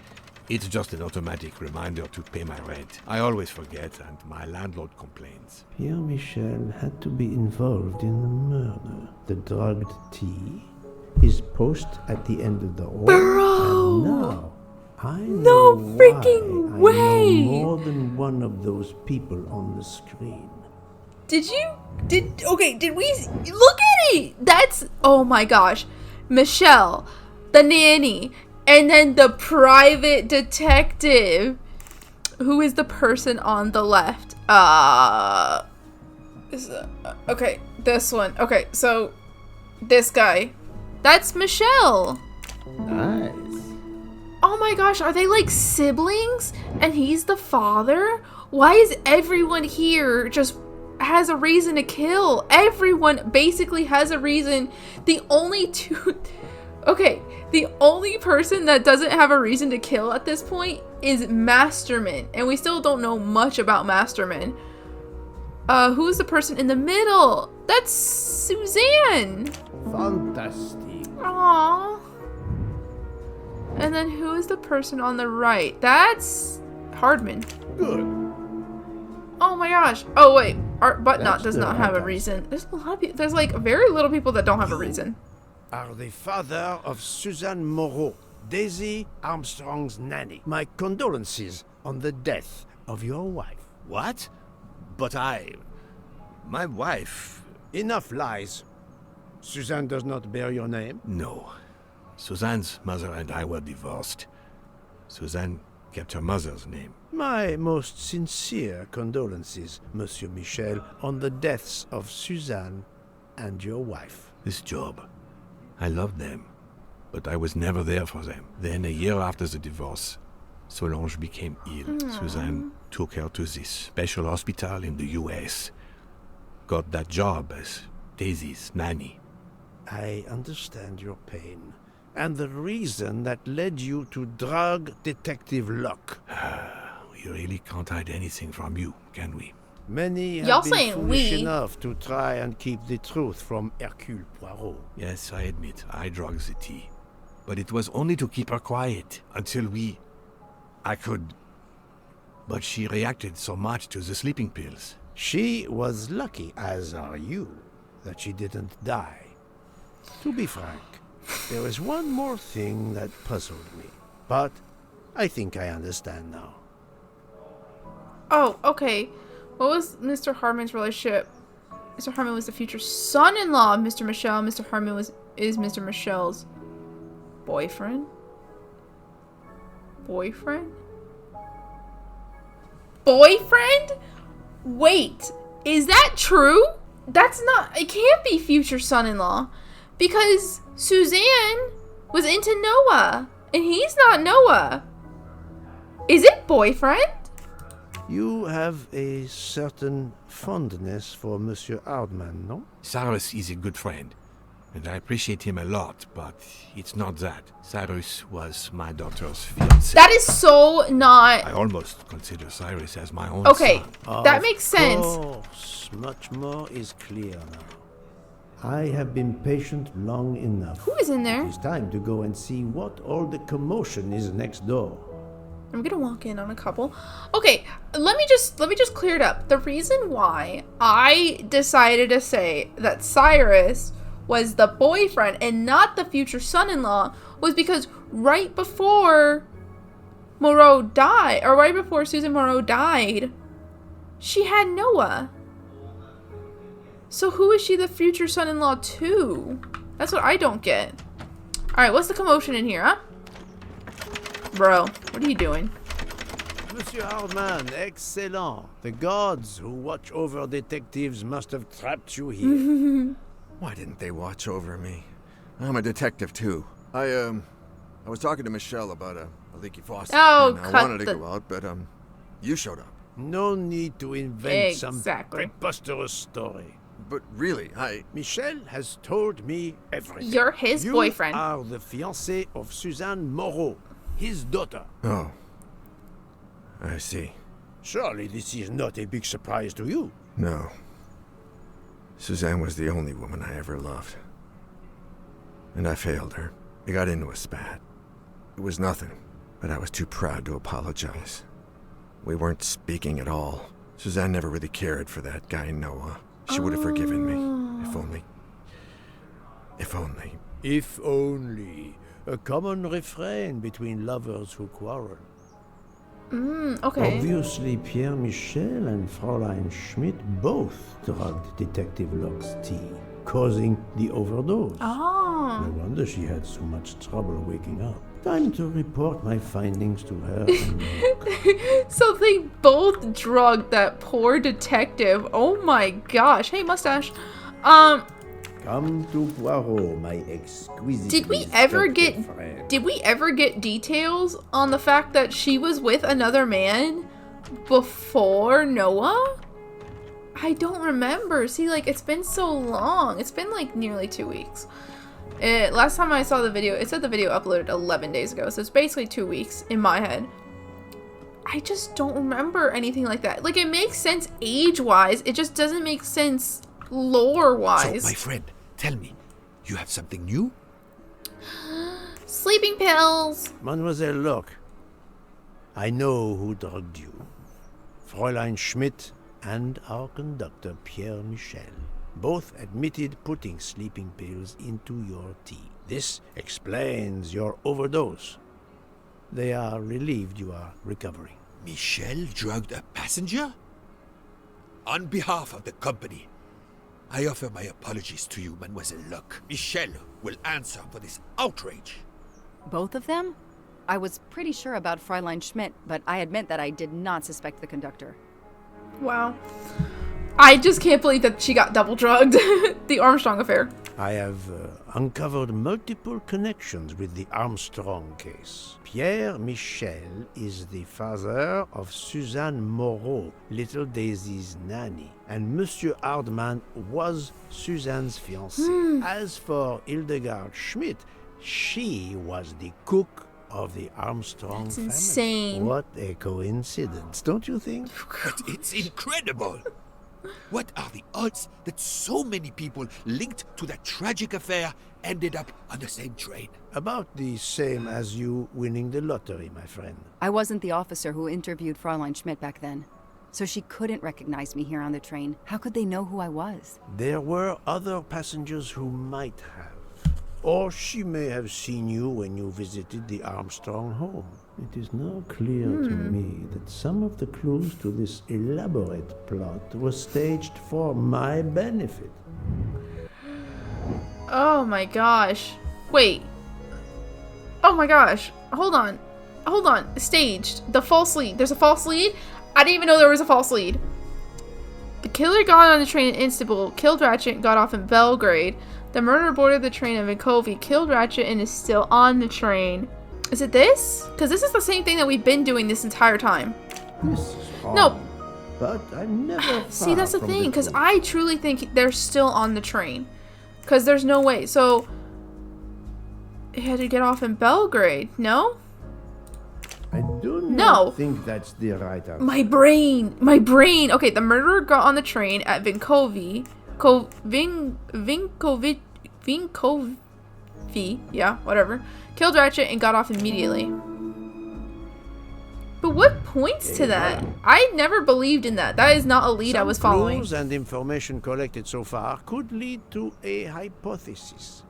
S6: It's just an automatic reminder to pay my rent. I always forget, and my landlord complains.
S5: Pierre Michel had to be involved in the murder. The drugged tea, his post at the end of the hall.
S1: Bro!
S5: And now, I
S1: No
S5: know
S1: freaking
S5: why
S1: way!
S5: I know more than one of those people on the screen.
S1: Did we look at it? That's, oh my gosh. Michelle, the nanny, and then the private detective. Who is the person on the left? Okay, this one. Okay, so this guy. That's Michelle.
S5: Nice.
S1: Oh my gosh, are they like siblings? And he's the father? Why is everyone here just has a reason to kill? Everyone basically has a reason. The only person that doesn't have a reason to kill at this point is Masterman. And we still don't know much about Masterman. Who is the person in the middle? That's Suzanne.
S5: Fantastic.
S1: Aww. And then who is the person on the right? That's Hardman.
S5: Good.
S1: Oh my gosh. Oh wait, Art Buttnut does
S5: the
S1: not have a
S5: Agatha.
S1: reason. There's a lot of people. There's like very little people that don't have a reason.
S5: Are the father of Suzanne Moreau, Daisy Armstrong's nanny. My condolences on the death of your wife.
S6: What? But my wife...
S5: Enough lies. Suzanne does not bear your name?
S6: No. Suzanne's mother and I were divorced. Suzanne kept her mother's name.
S5: My most sincere condolences, Monsieur Michel, on the deaths of Suzanne and your wife.
S6: This job, I loved them, but I was never there for them. Then, a year after the divorce, Solange became ill. Suzanne took her to this special hospital in the US. Got that job as Daisy's nanny.
S5: I understand your pain, and the reason that led you to drug Detective Locke.
S6: We really can't hide anything from you, can we?
S5: Many
S1: Y'all
S5: have been
S1: saying
S5: foolish
S1: we?
S5: enough to try and keep the truth from Hercule Poirot.
S6: Yes, I admit, I drugged the tea. But it was only to keep her quiet, until I could... But she reacted so much to the sleeping pills.
S5: She was lucky, as are you, that she didn't die. To be frank, there is one more thing that puzzled me, but I think I understand now.
S1: Oh, okay. What was Mr. Harmon's relationship? Mr. Harmon was the future son-in-law of Mr. Michel. Mr. Harmon is Mr. Michel's boyfriend? Boyfriend? Boyfriend? Wait, is that true? That's not... It can't be future son-in-law. Because Suzanne was into Noah. And he's not Noah. Is it boyfriend?
S5: You have a certain fondness for Monsieur Hardman, no?
S6: Cyrus is a good friend, and I appreciate him a lot, but it's not that. Cyrus was my daughter's fiancé.
S1: That is so not...
S6: I almost consider Cyrus as my own
S1: Okay,
S6: son.
S1: that makes sense.
S5: Of course, much more is clear now. I have been patient long enough.
S1: Who is in there?
S5: It's time to go and see what all the commotion is next door.
S1: I'm gonna walk in on a couple. Okay, let me just clear it up. The reason why I decided to say that Cyrus was the boyfriend and not the future son-in-law was because right before Moreau died, or right before Susan Moreau died, she had Noah. So who is she the future son-in-law to? That's what I don't get. Alright, what's the commotion in here, huh? Bro, what are you doing?
S5: Monsieur Hardman, excellent. The gods who watch over detectives must have trapped you here.
S11: Why didn't they watch over me? I'm a detective too. I was talking to Michelle about a leaky faucet.
S1: Oh,
S11: and I
S1: cut
S11: wanted to
S1: the-
S11: go out, but you showed up.
S5: No need to invent some
S1: Exactly.
S5: preposterous story.
S11: But really,
S5: Michel has told me everything.
S1: You're his
S5: you
S1: boyfriend.
S5: are the fiancé of Suzanne Moreau, his daughter.
S11: Oh. I see.
S5: Surely this is not a big surprise to you.
S11: No. Suzanne was the only woman I ever loved. And I failed her. We got into a spat. It was nothing, but I was too proud to apologize. We weren't speaking at all. Suzanne never really cared for that guy Noah. She would have forgiven me. If only. If only.
S5: If only. A common refrain between lovers who quarrel.
S1: Okay.
S5: Obviously, Pierre Michel and Fräulein Schmidt both drugged Detective Locke's tea, causing the overdose.
S1: Oh.
S5: No wonder she had so much trouble waking up. Time to report my findings to her.
S1: So they both drugged that poor detective. Oh my gosh. Hey, mustache.
S5: Come to Poirot, my exquisite.
S1: Did we ever
S5: friend.
S1: get details on the fact that she was with another man before Noah? I don't remember. See, like, it's been so long. It's been like nearly 2 weeks. Last time I saw the video, it said the video uploaded 11 days ago, so it's basically 2 weeks in my head. I just don't remember anything like that. Like, it makes sense age-wise, it just doesn't make sense lore-wise.
S8: So, my friend, tell me, you have something new?
S1: Sleeping pills!
S5: Mademoiselle Locke, I know who drugged you. Fräulein Schmidt and our conductor, Pierre Michel, both admitted putting sleeping pills into your tea. This explains your overdose. They are relieved you are recovering.
S8: Michel drugged a passenger? On behalf of the company, I offer my apologies to you, Mademoiselle Locke. Michel will answer for this outrage.
S2: Both of them? I was pretty sure about Fräulein Schmidt, but I admit that I did not suspect the conductor.
S1: Wow. I just can't believe that she got double drugged. The Armstrong affair.
S5: I have uncovered multiple connections with the Armstrong case. Pierre Michel is the father of Suzanne Moreau, little Daisy's nanny, and Monsieur Hardman was Suzanne's fiancé. As for Hildegard Schmidt, she was the cook of the Armstrong family.
S1: Insane.
S5: What a coincidence, don't you think?
S8: But it's incredible. What are the odds that so many people linked to that tragic affair ended up on the same train?
S5: About the same as you winning the lottery, my friend.
S2: I wasn't the officer who interviewed Fräulein Schmidt back then, so she couldn't recognize me here on the train. How could they know who I was?
S5: There were other passengers who might have. Or she may have seen you when you visited the Armstrong home. It is now clear to me that some of the clues to this elaborate plot were staged for my benefit.
S1: Oh my gosh. Wait. Oh my gosh. Hold on. Hold on. Staged. The false lead. There's a false lead? I didn't even know there was a false lead. The killer got on the train in Istanbul, killed Ratchet, and got off in Belgrade. The murderer boarded the train in Vinkovci, killed Ratchet, and is still on the train. Is it this? Because this is the same thing that we've been doing this entire time.
S5: This is hard,
S1: No.
S5: but I'm never
S1: See, that's the
S5: far from
S1: thing, because
S5: truth.
S1: I truly think they're still on the train. Because there's no way. So, he had to get off in Belgrade, no?
S5: I do
S1: No.
S5: not think that's the right answer.
S1: My brain. Okay, the murderer got on the train at Vinkovci. Vinkovci, yeah, whatever. Killed Ratchet and got off immediately. But what points to that? I never believed in that. That is not a lead I was following.
S5: Clues and information collected so far could lead to a hypothesis.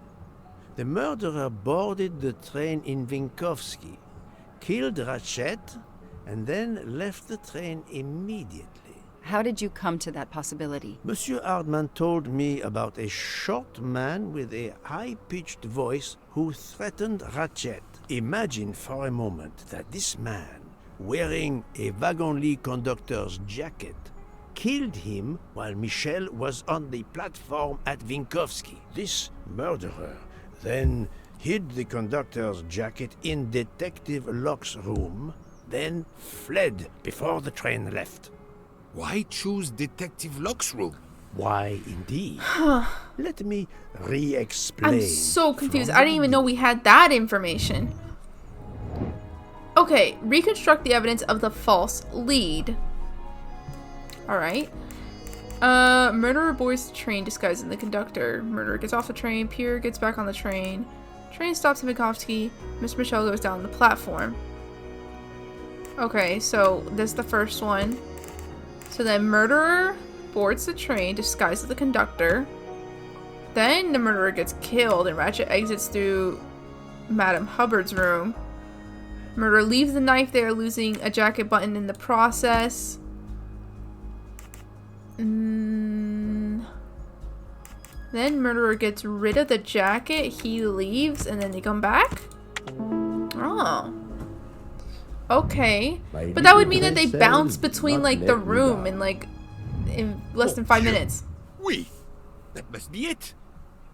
S5: The murderer boarded the train in Vinkovci, killed Ratchet, and then left the train immediately.
S2: How did you come to that possibility?
S5: Monsieur Hardman told me about a short man with a high-pitched voice who threatened Ratchet. Imagine for a moment that this man, wearing a wagon-lit conductor's jacket, killed him while Michel was on the platform at Vinkovci. This murderer then hid the conductor's jacket in Detective Locke's room, then fled before the train left.
S8: Why choose Detective Locke's room?
S5: Why, indeed. Let me re-explain.
S1: I'm so confused.
S5: from
S1: I
S5: the
S1: didn't even know we had that information. Okay, reconstruct the evidence of the false lead. Alright. Murderer boards the train disguising the conductor. Murderer gets off the train. Pierre gets back on the train. Train stops in Vinkovci. Mr. Michel goes down the platform. Okay, so this is the first one. So then murderer boards the train, disguised as the conductor. Then the murderer gets killed and Ratchet exits through Madame Hubbard's room. Murderer leaves the knife there, losing a jacket button in the process. Then murderer gets rid of the jacket, he leaves, and then they come back? Oh. Okay. But that would mean that they bounce between, like, the room in, like, in less than 5 minutes.
S8: Oui. That must be it.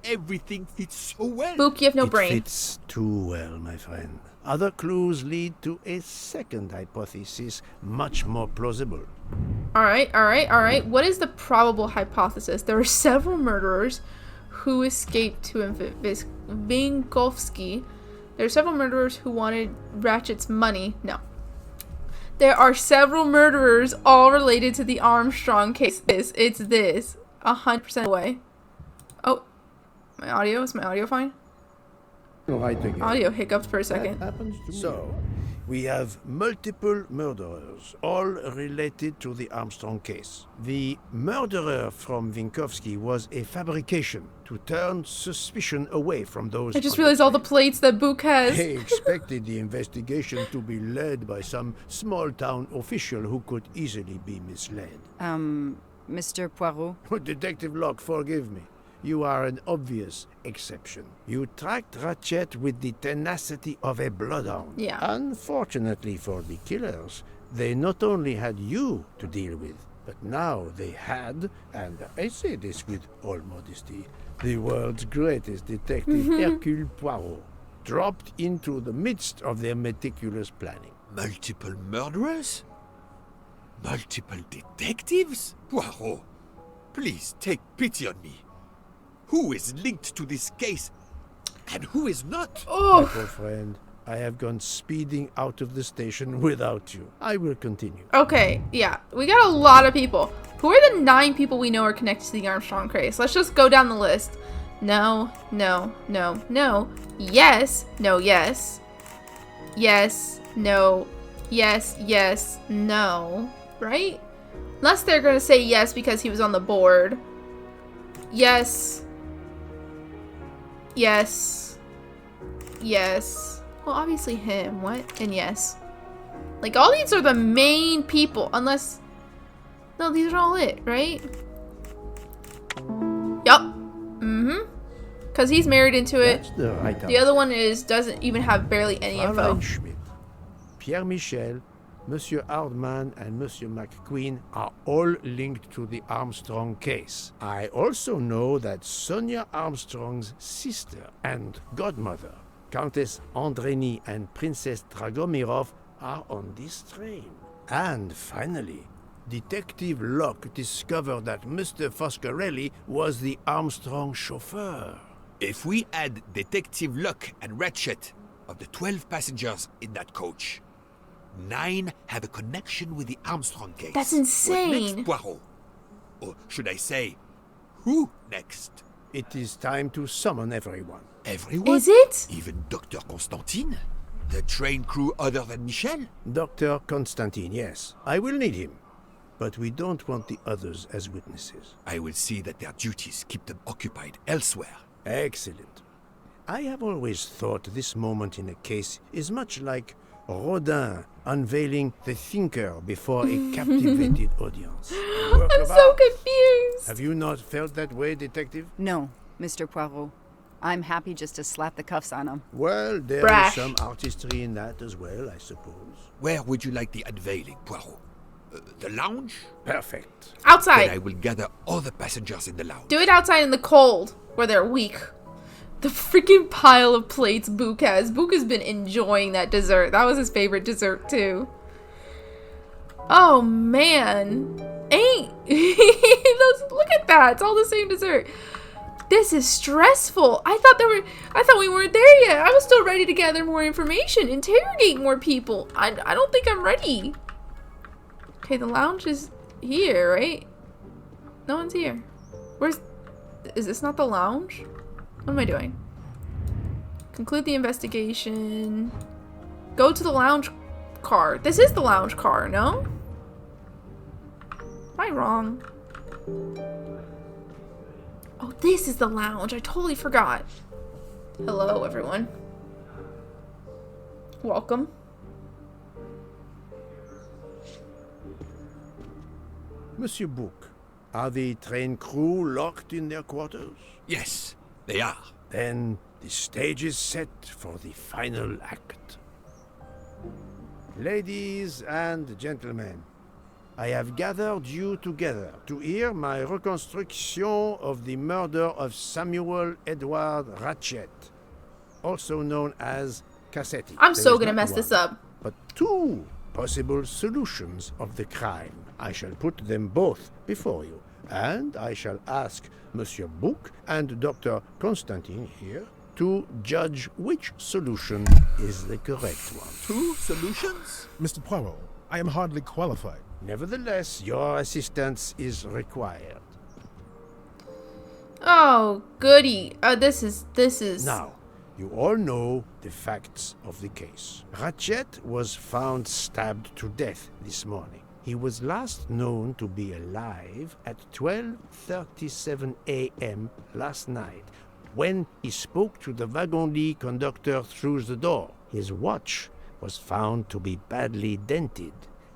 S8: Everything fits so well.
S1: Book, you have no
S5: It
S1: brain.
S5: fits too well, my friend. Other clues lead to a second hypothesis, much more plausible.
S1: Alright. What is the probable hypothesis? There are several murderers who escaped to Vinkovsky. There are several murderers who wanted Ratchet's money. No. There are several murderers all related to the Armstrong case. It's this. 100% away. Oh. My audio? Is my audio fine?
S5: Right again.
S1: Audio hiccups for a second.
S5: So, we have multiple murderers, all related to the Armstrong case. The murderer from Vinkovsky was a fabrication to turn suspicion away from those.
S1: I just realized all the plates that Book has.
S5: They expected the investigation to be led by some small-town official who could easily be misled.
S2: Mr. Poirot?
S5: Detective Locke, forgive me. You are an obvious exception. You tracked Ratchet with the tenacity of a bloodhound.
S1: Yeah.
S5: Unfortunately for the killers, they not only had you to deal with, but now they had, and I say this with all modesty, the world's greatest detective, Hercule Poirot, dropped into the midst of their meticulous planning.
S8: Multiple murderers? Multiple detectives? Poirot, please take pity on me. Who is linked to this case and who is not?
S5: My poor friend, I have gone speeding out of the station without you. I will continue.
S1: Okay, yeah. We got a lot of people. Who are the 9 people we know are connected to the Armstrong case? Let's just go down the list. No. Yes. No, yes. Yes. No. Yes. No. Right? Unless they're going to say yes because he was on the board. Yes. Well, obviously him. What? And yes. Like, all these are the main people. Unless... No, these are all it, right? Yup. Because he's married into it.
S5: That's the right
S1: The other one doesn't even have barely any info.
S5: Fraulein Schmidt, Pierre Michel, Monsieur Hardman, and Monsieur McQueen are all linked to the Armstrong case. I also know that Sonia Armstrong's sister and godmother, Countess Andreni and Princess Dragomirov, are on this train. And finally, Detective Locke discovered that Mr. Foscarelli was the Armstrong chauffeur.
S8: If we add Detective Locke and Ratchet, of the 12 passengers in that coach, 9 have a connection with the Armstrong case.
S1: That's insane.
S8: What next, Poirot? Or should I say, who next?
S5: It is time to summon everyone.
S8: Everyone?
S1: Is it?
S8: Even Dr. Constantine? The train crew other than Michel?
S5: Dr. Constantine, yes. I will need him. But we don't want the others as witnesses.
S8: I will see that their duties keep them occupied elsewhere.
S5: Excellent. I have always thought this moment in a case is much like Rodin unveiling the thinker before a captivated audience.
S1: I'm so confused.
S5: Have you not felt that way, Detective?
S2: No, Mr. Poirot. I'm happy just to slap the cuffs on him.
S5: Well, there
S1: Brash.
S5: is some artistry in that as well, I suppose.
S8: Where would you like the unveiling, Poirot? The lounge?
S5: Perfect.
S1: Outside.
S8: Then I will gather all the passengers in the lounge.
S1: Do it outside in the cold, where they're weak. The freaking pile of plates Book has. Book has been enjoying that dessert. That was his favorite dessert, too. Oh, man. Look at that. It's all the same dessert. This is stressful. I thought we weren't there yet. I was still ready to gather more information, interrogate more people. I don't think I'm ready. Okay, the lounge is here, right? No one's here. Is this not the lounge? What am I doing? Conclude the investigation. Go to the lounge car. This is the lounge car, no? Am I wrong? Oh, this is the lounge. I totally forgot. Hello, everyone. Welcome.
S5: Monsieur Book, are the train crew locked in their quarters?
S8: Yes, they are.
S5: Then the stage is set for the final act. Ladies and gentlemen, I have gathered you together to hear my reconstruction of the murder of Samuel Edward Ratchet, also known as Cassetti.
S1: I'm
S5: There
S1: so
S5: is
S1: gonna
S5: not
S1: mess
S5: one,
S1: this up.
S5: but two possible solutions of the crime. I shall put them both before you, and I shall ask Monsieur Book and Dr. Constantine here to judge which solution is the correct one.
S8: Two solutions?
S7: Mr. Poirot, I am hardly qualified.
S5: Nevertheless, your assistance is required.
S1: Oh, goody. This is...
S5: Now, you all know the facts of the case. Ratchet was found stabbed to death this morning. He was last known to be alive at 12:37 a.m. last night, when he spoke to the wagon-lit conductor through the door. His watch was found to be badly dented,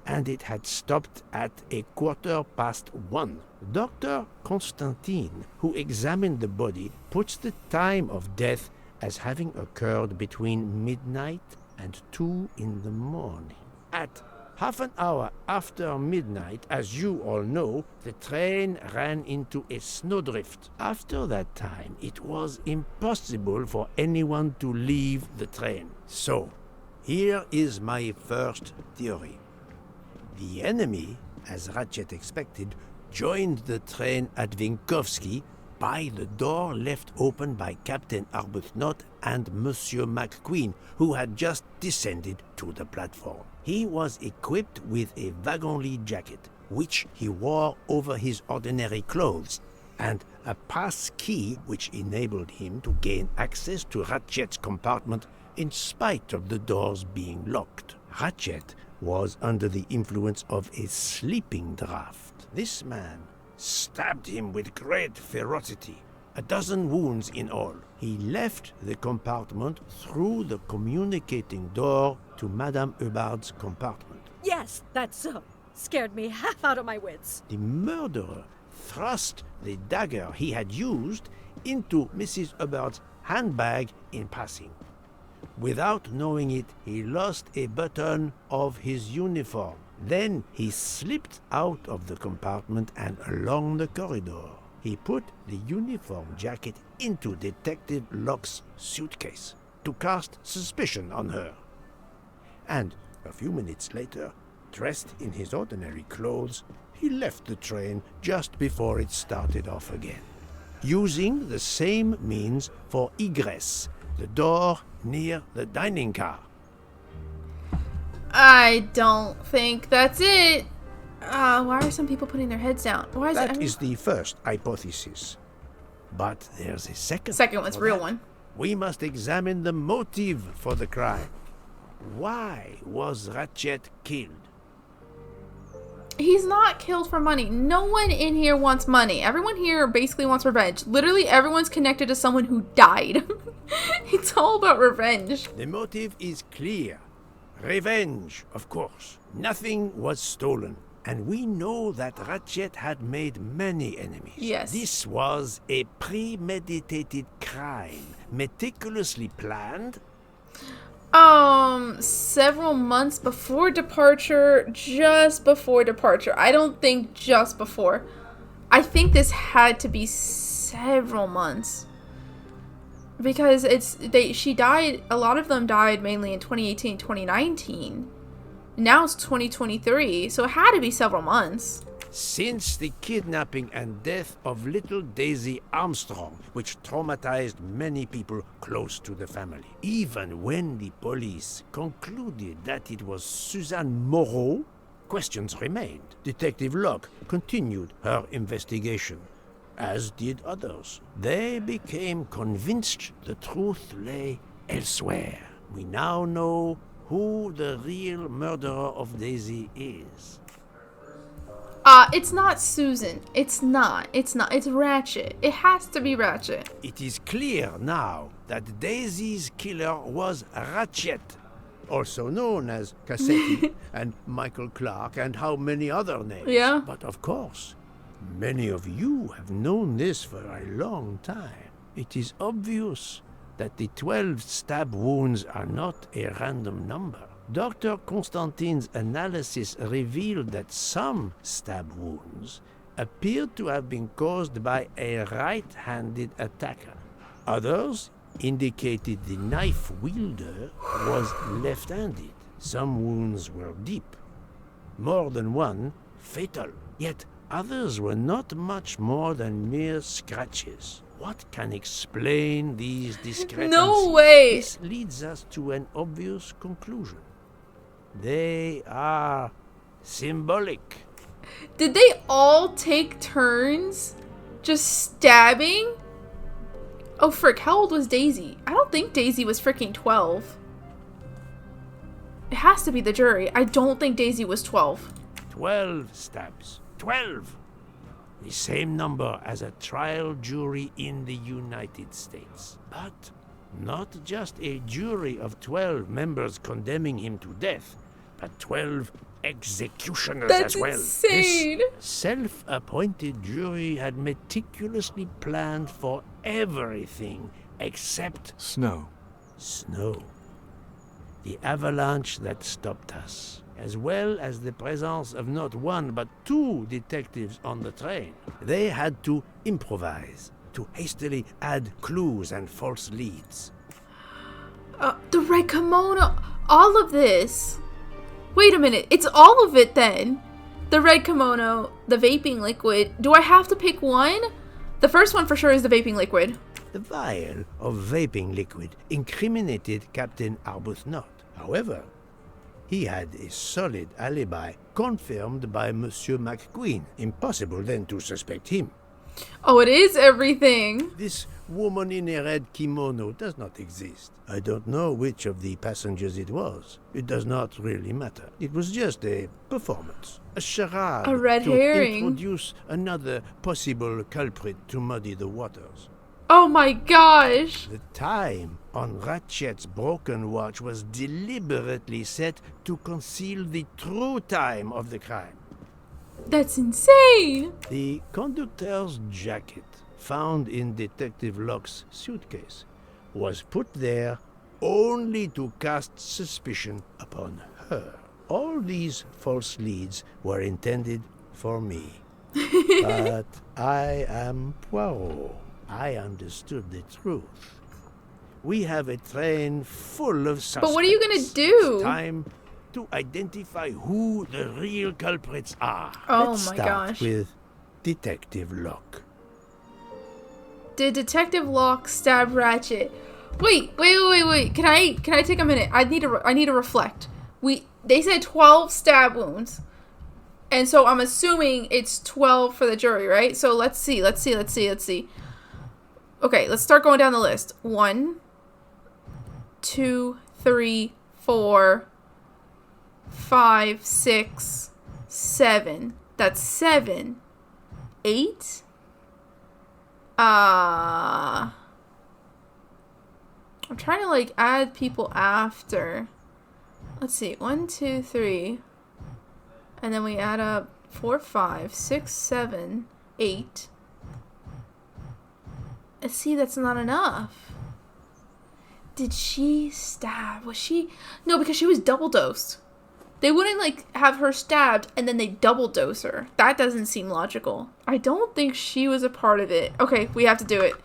S5: and it had stopped at 1:15. Dr. Constantine, who examined the body, puts the time of death as having occurred between midnight and 2 in the morning. At half an hour after midnight, as you all know, the train ran into a snowdrift. After that time, it was impossible for anyone to leave the train. So, here is my first theory. The enemy, as Ratchet expected, joined the train at Vinkovsky by the door left open by Captain Arbuthnot and Monsieur McQueen, who had just descended to the platform. He was equipped with a wagon-lit jacket, which he wore over his ordinary clothes, and a pass key which enabled him to gain access to Ratchet's compartment in spite of the doors being locked. Ratchet was under the influence of a sleeping draught. This man stabbed him with great ferocity, 12 wounds in all. He left the compartment through the communicating door to Madame Hubbard's compartment.
S9: Yes, that's so. Scared me half out of my wits.
S5: The murderer thrust the dagger he had used into Mrs. Hubbard's handbag in passing. Without knowing it, he lost a button of his uniform. Then he slipped out of the compartment and along the corridor. He put the uniform jacket into Detective Locke's suitcase to cast suspicion on her. And a few minutes later, dressed in his ordinary clothes, he left the train just before it started off again, using the same means for egress, the door near the dining car.
S1: I don't think that's it. Why are some people putting their heads down? Why is
S5: That is the first hypothesis. But there's a second.
S1: Second one's real one.
S5: We must examine the motive for the crime. Why was Ratchet killed?
S1: He's not killed for money. No one in here wants money. Everyone here basically wants revenge. Literally, everyone's connected to someone who died. It's all about revenge.
S5: The motive is clear. Revenge, of course. Nothing was stolen. And we know that Ratchet had made many enemies.
S1: Yes.
S5: This was a premeditated crime, meticulously planned.
S1: Several months before departure, just before departure. I don't think just before. I think this had to be several months. Because she died, a lot of them died mainly in 2018, 2019. Now it's 2023, so it had to be several months.
S5: Since the kidnapping and death of little Daisy Armstrong, which traumatized many people close to the family. Even when the police concluded that it was Suzanne Moreau, questions remained. Detective Locke continued her investigation, as did others. They became convinced the truth lay elsewhere. We now know who the real murderer of Daisy is.
S1: It's not Susan. It's not. It's Ratchet. It has to be Ratchet.
S5: It is clear now that Daisy's killer was Ratchet. also known as Cassetti and Michael Clark and how many other names.
S1: Yeah.
S5: But of course, many of you have known this for a long time. It is obvious that the 12 stab wounds are not a random number. Dr. Constantine's analysis revealed that some stab wounds appeared to have been caused by a right-handed attacker. Others indicated the knife wielder was left-handed. Some wounds were deep, more than one fatal, yet others were not much more than mere scratches. What can explain these discrepancies?
S1: No way!
S5: This leads us to an obvious conclusion. They are symbolic.
S1: Did they all take turns just stabbing? Oh, frick, how old was Daisy? I don't think Daisy was freaking 12. It has to be the jury. I don't think Daisy was 12.
S5: 12 stabs. 12! The same number as a trial jury in the United States. But not just a jury of 12 members condemning him to death, but 12 executioners
S1: That's
S5: as well.
S1: insane.
S5: This self-appointed jury had meticulously planned for everything except
S6: Snow.
S5: snow. The avalanche that stopped us, as well as the presence of not one but two detectives on the train. They had to improvise, to hastily add clues and false leads.
S1: The red kimono, all of this. Wait a minute, it's all of it then. The red kimono, the vaping liquid. Do I have to pick one? The first one for sure is the vaping liquid.
S5: The vial of vaping liquid incriminated Captain Arbuthnot. However, he had a solid alibi confirmed by Monsieur McQueen. Impossible then to suspect him.
S1: Oh, it is everything.
S5: This woman in a red kimono does not exist. I don't know which of the passengers it was. It does not really matter. It was just a performance, a charade
S1: A red
S5: to
S1: herring.
S5: introduce another possible culprit to muddy the waters.
S1: Oh my gosh.
S5: The time on Ratchet's broken watch was deliberately set to conceal the true time of the crime.
S1: That's insane.
S5: The conductor's jacket, found in Detective Locke's suitcase, was put there only to cast suspicion upon her. All these false leads were intended for me. But I am Poirot. I understood the truth. We have a train full of suspects.
S1: But what are you gonna do?
S5: It's time to identify who the real culprits are.
S1: Oh
S5: Let's
S1: my
S5: start
S1: gosh.
S5: with Detective Locke.
S1: Did Detective Locke stab Ratchet? Wait. Can I take a minute? I need to reflect. They said 12 stab wounds. And so I'm assuming it's 12 for the jury, right? So let's see. Okay, let's start going down the list. 1, 2, 3, 4, 5, 6, 7. That's 7. 8? I'm trying to add people after. Let's see. 1, 2, 3. And then we add up 4, 5, 6, 7, 8. See, that's not enough. Did she stab? Was she? No, because she was double dosed. They wouldn't have her stabbed and then they double dose her. That doesn't seem logical. I don't think she was a part of it. Okay, we have to do it.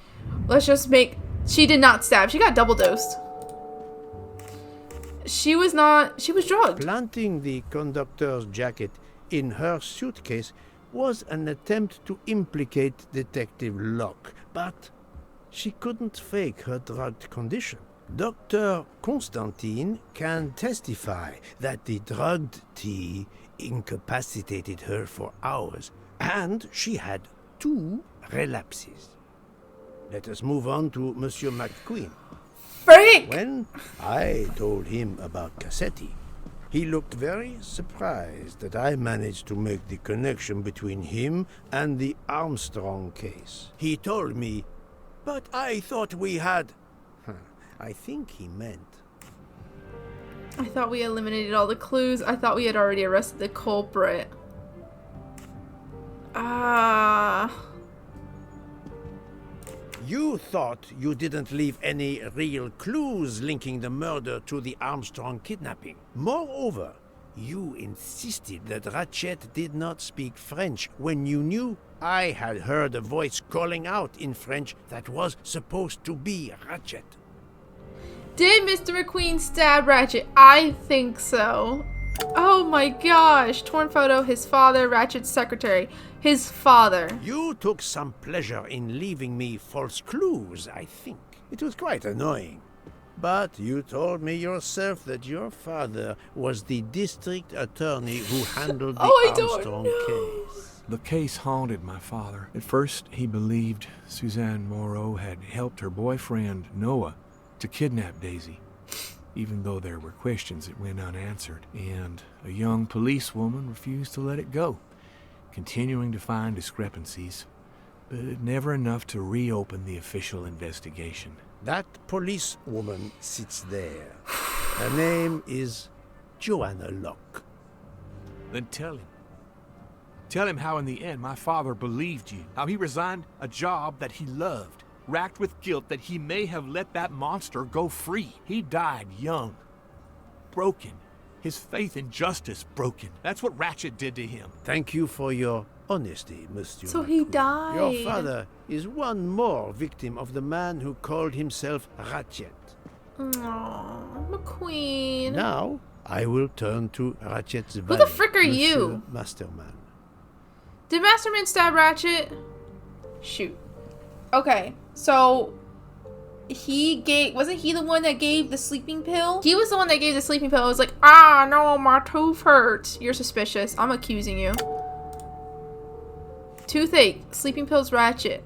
S1: Let's just make... She did not stab. She got double dosed. She was not... She was drugged.
S5: Planting the conductor's jacket in her suitcase was an attempt to implicate Detective Locke, but she couldn't fake her drugged condition. Dr. Constantine can testify that the drugged tea incapacitated her for hours, and she had 2 relapses. Let us move on to Monsieur McQueen.
S1: Frick!
S5: When I told him about Cassetti, he looked very surprised that I managed to make the connection between him and the Armstrong case. He told me, "But I thought we had..." I think he meant
S1: I thought we eliminated all the clues. I thought we had already arrested the culprit.
S5: You thought you didn't leave any real clues linking the murder to the Armstrong kidnapping. Moreover, you insisted that Ratchet did not speak French when you knew I had heard a voice calling out in French that was supposed to be Ratchet.
S1: Did Mr. McQueen stab Ratchet? I think so. Oh my gosh. Torn photo, his father, Ratchet's secretary. His father.
S5: You took some pleasure in leaving me false clues, I think. It was quite annoying. But you told me yourself that your father was the district attorney who handled the Armstrong case.
S6: The case haunted my father. At first, he believed Suzanne Moreau had helped her boyfriend, Noah, to kidnap Daisy, even though there were questions that went unanswered, and a young policewoman refused to let it go, continuing to find discrepancies, but never enough to reopen the official investigation.
S5: That policewoman sits there. Her name is Joanna Locke.
S6: Then tell him. Tell him how in the end my father believed you, how he resigned a job that he loved, racked with guilt that he may have let that monster go free. He died young, broken, his faith in justice broken. That's what Ratchet did to him.
S5: Thank you for your honesty, Mr.
S1: So he
S5: McQueen.
S1: died.
S5: Your father is one more victim of the man who called himself Ratchet.
S1: Aww, McQueen.
S5: Now, I will turn to Ratchet's valet.
S1: Who the frick are
S5: Monsieur
S1: you?
S5: Masterman.
S1: Did Masterman stab Ratchet? Shoot. Okay, so wasn't he the one that gave the sleeping pill? He was the one that gave the sleeping pill. It was like, no, my tooth hurts. You're suspicious. I'm accusing you. Toothache. Sleeping pills, Ratchet.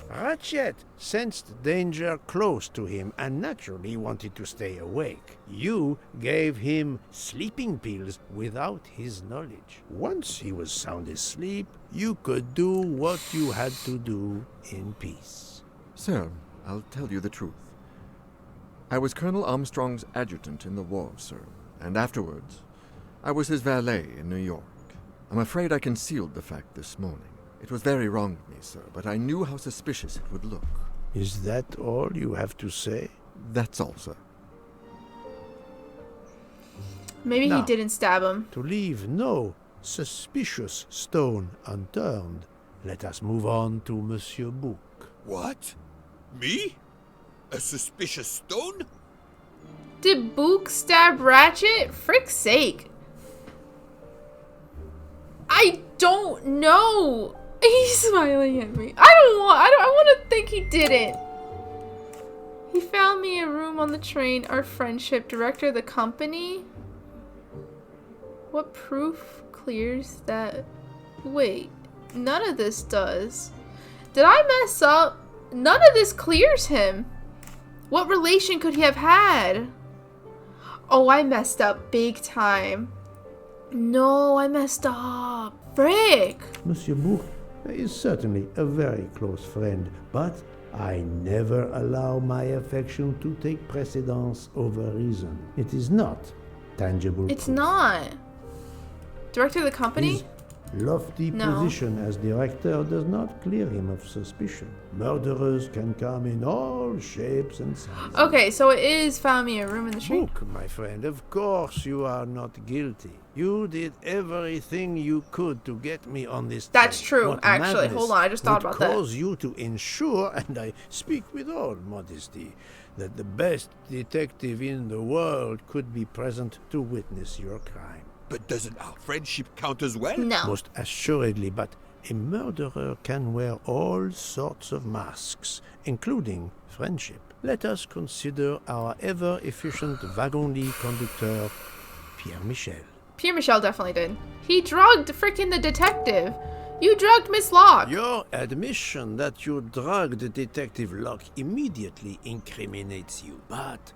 S5: Ratchet sensed danger close to him and naturally wanted to stay awake. You gave him sleeping pills without his knowledge. Once he was sound asleep, you could do what you had to do in peace.
S11: Sir, I'll tell you the truth. I was Colonel Armstrong's adjutant in the war, sir, and afterwards, I was his valet in New York. I'm afraid I concealed the fact this morning. It was very wrong of me, sir, but I knew how suspicious it would look.
S5: Is that all you have to say?
S11: That's all, sir.
S1: Maybe
S5: Now,
S1: he didn't stab him.
S5: To leave no suspicious stone unturned, let us move on to Monsieur Book.
S8: What? Me? A suspicious stone?
S1: Did Book stab Ratchet? Frick's sake. I don't know. He's smiling at me. I want to think he didn't. He found me a room on the train. Our friendship. Director of the company? What proof clears that? Wait. None of this does. Did I mess up? None of this clears him. What relation could he have had? Oh, I messed up big time. No, I messed up. Frick.
S5: Monsieur Book is certainly a very close friend, but I never allow my affection to take precedence over reason. It is not tangible.
S1: It's
S5: proof.
S1: not. Director of the company?
S5: His lofty
S1: No.
S5: position as director does not clear him of suspicion. Murderers can come in all shapes and sizes.
S1: Okay, so it is found me a room in the street.
S5: Book, my friend, of course you are not guilty. You did everything you could to get me on this
S1: That's
S5: train.
S1: true,
S5: What
S1: actually.
S5: madness
S1: Hold on, I just thought
S5: would
S1: about that.
S5: cause you to ensure, and I speak with all modesty, that the best detective in the world could be present to witness your crime.
S8: But doesn't our friendship count as well?
S1: No.
S5: Most assuredly, but a murderer can wear all sorts of masks, including friendship. Let us consider our ever-efficient wagon-lit conductor, Pierre Michel.
S1: Pierre Michel definitely did. He drugged freaking the detective. You drugged Miss Locke.
S5: Your admission that you drugged Detective Locke immediately incriminates you, but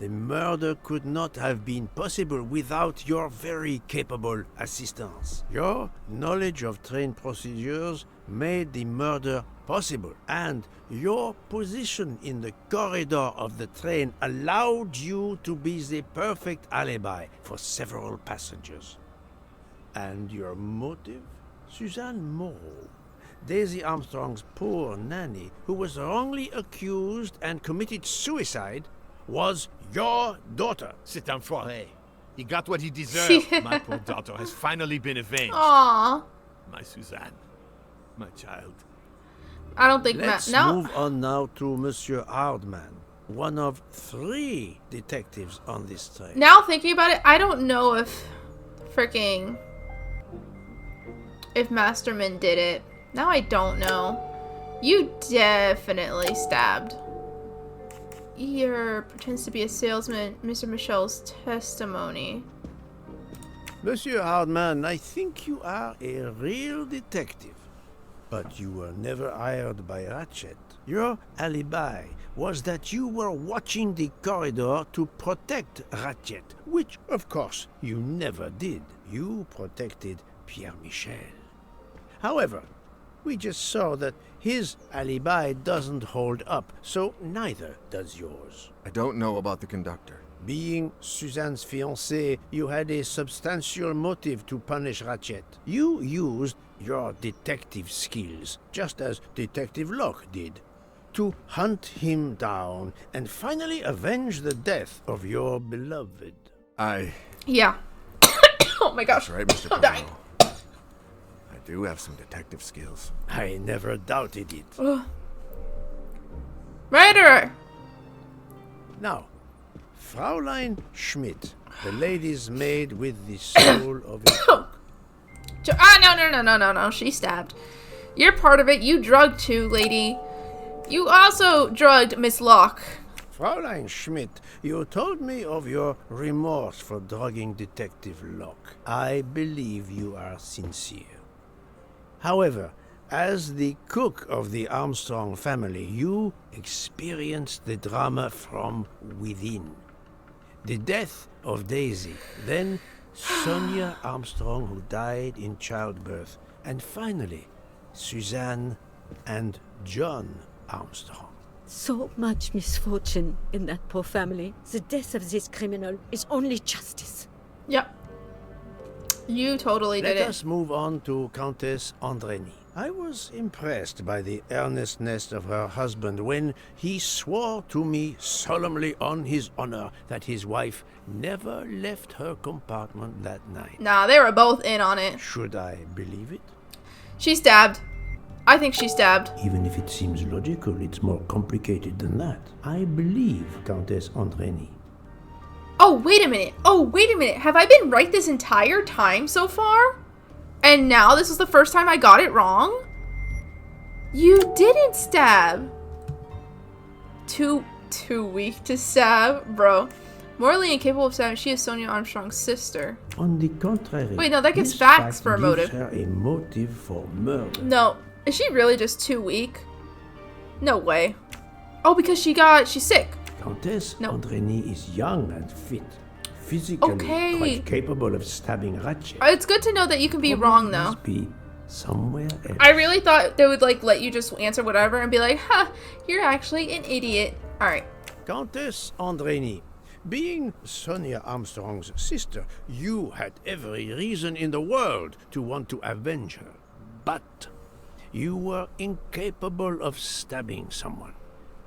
S5: The murder could not have been possible without your very capable assistance. Your knowledge of train procedures made the murder possible, and your position in the corridor of the train allowed you to be the perfect alibi for several passengers. And your motive? Suzanne Moreau, Daisy Armstrong's poor nanny, who was wrongly accused and committed suicide, was your daughter.
S6: C'est un foiré. He got what he deserved. My poor daughter has finally been avenged.
S1: Aww.
S6: My Suzanne. My child.
S1: I don't think
S5: Let's
S1: no.
S5: move on now to Monsieur Hardman, one of 3 detectives on this train.
S1: Now thinking about it, I don't know if Masterman did it. Now I don't know. You definitely stabbed. Here pretends to be a salesman. Mr. Michel's testimony.
S5: Monsieur Hardman, I think you are a real detective. But you were never hired by Ratchet. Your alibi was that you were watching the corridor to protect Ratchet, which, of course, you never did. You protected Pierre Michel. However, we just saw that his alibi doesn't hold up, so neither does yours.
S11: I don't know about the conductor.
S5: Being Suzanne's fiancé, you had a substantial motive to punish Ratchet. You used your detective skills, just as Detective Locke did, to hunt him down and finally avenge the death of your beloved.
S1: Yeah. Oh my gosh.
S11: That's right, Mr.
S1: I'm dying.
S11: Poirot. I do have some detective skills.
S5: I never doubted it.
S1: Murderer!
S5: Now, Fraulein Schmidt, the lady's maid with the soul of a...
S1: No. She stabbed. You're part of it. You drugged too, lady. You also drugged Miss Locke.
S5: Fraulein Schmidt, you told me of your remorse for drugging Detective Locke. I believe you are sincere. However, as the cook of the Armstrong family, you experienced the drama from within. The death of Daisy, then Sonia Armstrong, who died in childbirth, and finally, Suzanne and John Armstrong.
S9: So much misfortune in that poor family. The death of this criminal is only justice.
S1: Yep. You totally did it.
S5: Let us move on to Countess Andreny. I was impressed by the earnestness of her husband when he swore to me solemnly on his honor that his wife never left her compartment that night.
S1: Nah, they were both in on it.
S5: Should I believe it?
S1: She stabbed. I think she stabbed.
S5: Even if it seems logical, it's more complicated than that. I believe Countess Andreny.
S1: Oh, wait a minute. Have I been right this entire time so far? And now this was the first time I got it wrong? You didn't stab. Too weak to stab, bro. Morally incapable of stabbing, she is Sonia Armstrong's sister.
S5: On the contrary.
S1: Wait, no, that gets
S5: this
S1: facts
S5: fact
S1: for a motive.
S5: gives her a motive for murder.
S1: No, is she really just too weak? No way. Oh, because she's sick.
S5: Countess
S1: No.
S5: Andreny is young and fit. Physically
S1: Okay.
S5: quite capable of stabbing Ratchet.
S1: It's good to know that you can be wrong, though.
S5: Must be somewhere else.
S1: I really thought they would, let you just answer whatever and be like, ha, you're actually an idiot. Alright.
S5: Countess Andreny, being Sonia Armstrong's sister, you had every reason in the world to want to avenge her. But you were incapable of stabbing someone,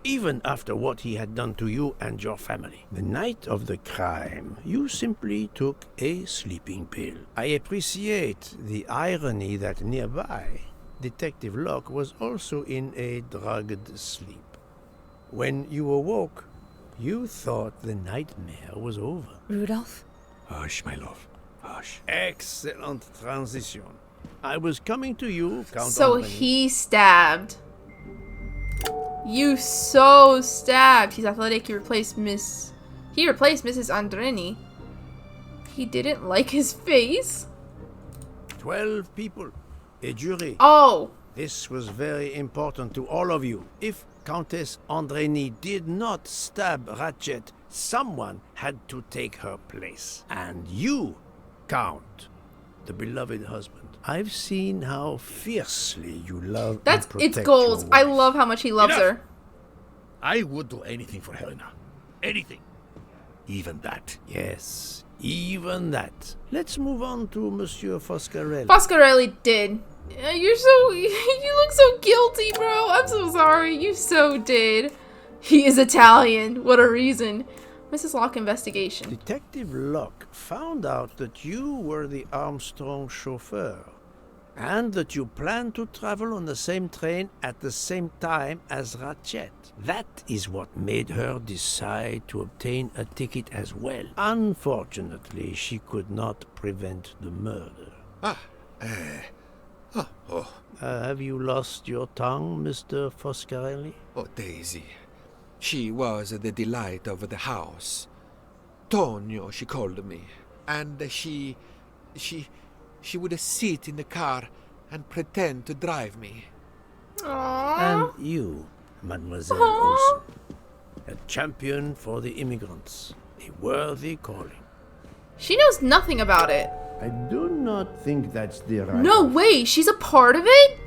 S5: even after what he had done to you and your family. The night of the crime, you simply took a sleeping pill. I appreciate the irony that nearby, Detective Locke was also in a drugged sleep. When you awoke, you thought the nightmare was over.
S9: Rudolph?
S6: Hush, my love. Hush.
S5: Excellent transition. I was coming to you, Count
S1: So
S5: Andreny.
S1: he stabbed. You so stabbed. He's athletic. He replaced Mrs. Andreny. He didn't like his face?
S5: 12 people. A jury.
S1: Oh.
S5: This was very important to all of you. If Countess Andrény did not stab Ratchet, someone had to take her place. And you, Count, the beloved husband. I've seen how fiercely you love
S1: That's
S5: and protect
S1: it's goals.
S5: your
S1: I
S5: wife.
S1: love how much he loves
S6: Enough.
S1: her.
S6: I would do anything for Helena. Anything. Even that.
S5: Yes, even that. Let's move on to Monsieur Foscarelli.
S1: Foscarelli did. You're so you look so guilty, bro. I'm so sorry. You so did. He is Italian. What a reason. Mrs. Locke investigation.
S5: Detective Locke found out that you were the Armstrong chauffeur, and that you planned to travel on the same train at the same time as Ratchet. That is what made her decide to obtain a ticket as well. Unfortunately, she could not prevent the murder. Have you lost your tongue, Mr. Foscarelli?
S8: Oh, Daisy. She was the delight of the house. Tonio, she called me. And she would sit in the car and pretend to drive me.
S1: Aww.
S5: And you, Mademoiselle Olsen, a champion for the immigrants, a worthy calling.
S1: She knows nothing about it.
S5: I do not think that's the right.
S1: No way. She's a part of it?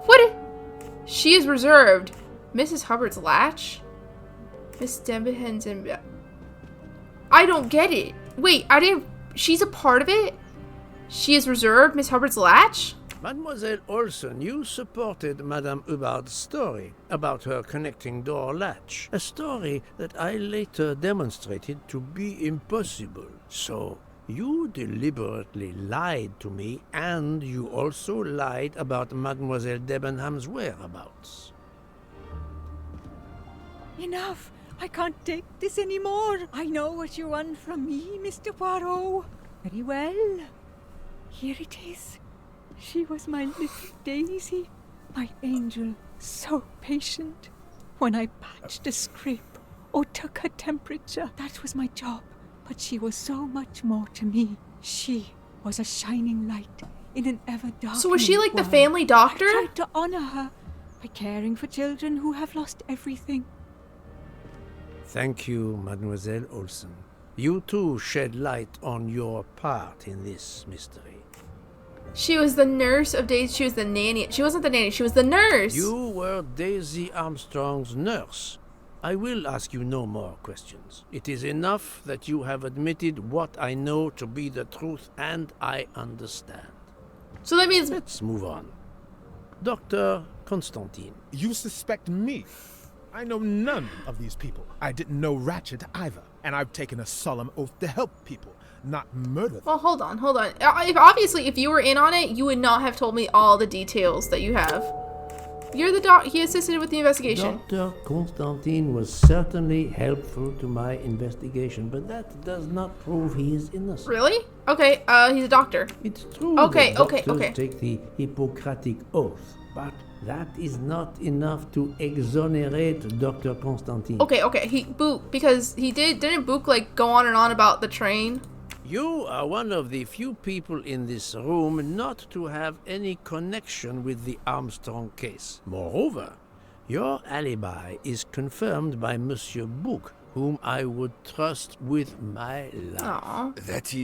S1: What? She is reserved. Mrs. Hubbard's latch? Miss Debenhams and... I don't get it. Wait, I didn't... She's a part of it? She is reserved Miss Hubbard's latch?
S5: Mademoiselle Olsen, you supported Madame Hubbard's story about her connecting door latch. A story that I later demonstrated to be impossible. So, you deliberately lied to me, and you also lied about Mademoiselle Debenham's whereabouts.
S12: Enough! I can't take this anymore. I know what you want from me, Mr. Poirot. Very well. Here it is. She was my little Daisy, my angel, so patient. When I patched a scrape or took her temperature, that was my job. But she was so much more to me. She was a shining light in an ever-darkening
S1: So was she like the
S12: world.
S1: family doctor?
S12: I tried to honor her by caring for children who have lost everything.
S5: Thank you, Mademoiselle Olsen. You too shed light on your part in this mystery.
S1: She was the nurse of Daisy. She was the nanny. She wasn't the nanny. She was the nurse.
S5: You were Daisy Armstrong's nurse. I will ask you no more questions. It is enough that you have admitted what I know to be the truth, and I understand.
S1: So that means...
S5: Let's move on. Dr. Constantine.
S7: You suspect me? I know none of these people. I didn't know Ratchet either. And I've taken a solemn oath to help people, not murder them.
S1: Well, hold on. Obviously, if you were in on it, you would not have told me all the details that you have. You're the doc. He assisted with the investigation.
S5: Dr. Constantine was certainly helpful to my investigation, but that does not prove he is innocent.
S1: Really? Okay, he's a doctor.
S5: It's true
S1: Okay,
S5: that
S1: okay,
S5: doctors
S1: okay.
S5: take the Hippocratic Oath, but that is not enough to exonerate Dr. Constantine.
S1: Okay, because he didn't Book like go on and on about the train?
S5: You are one of the few people in this room not to have any connection with the Armstrong case. Moreover, your alibi is confirmed by Monsieur Book, whom I would trust with my life.
S1: Aw.
S8: That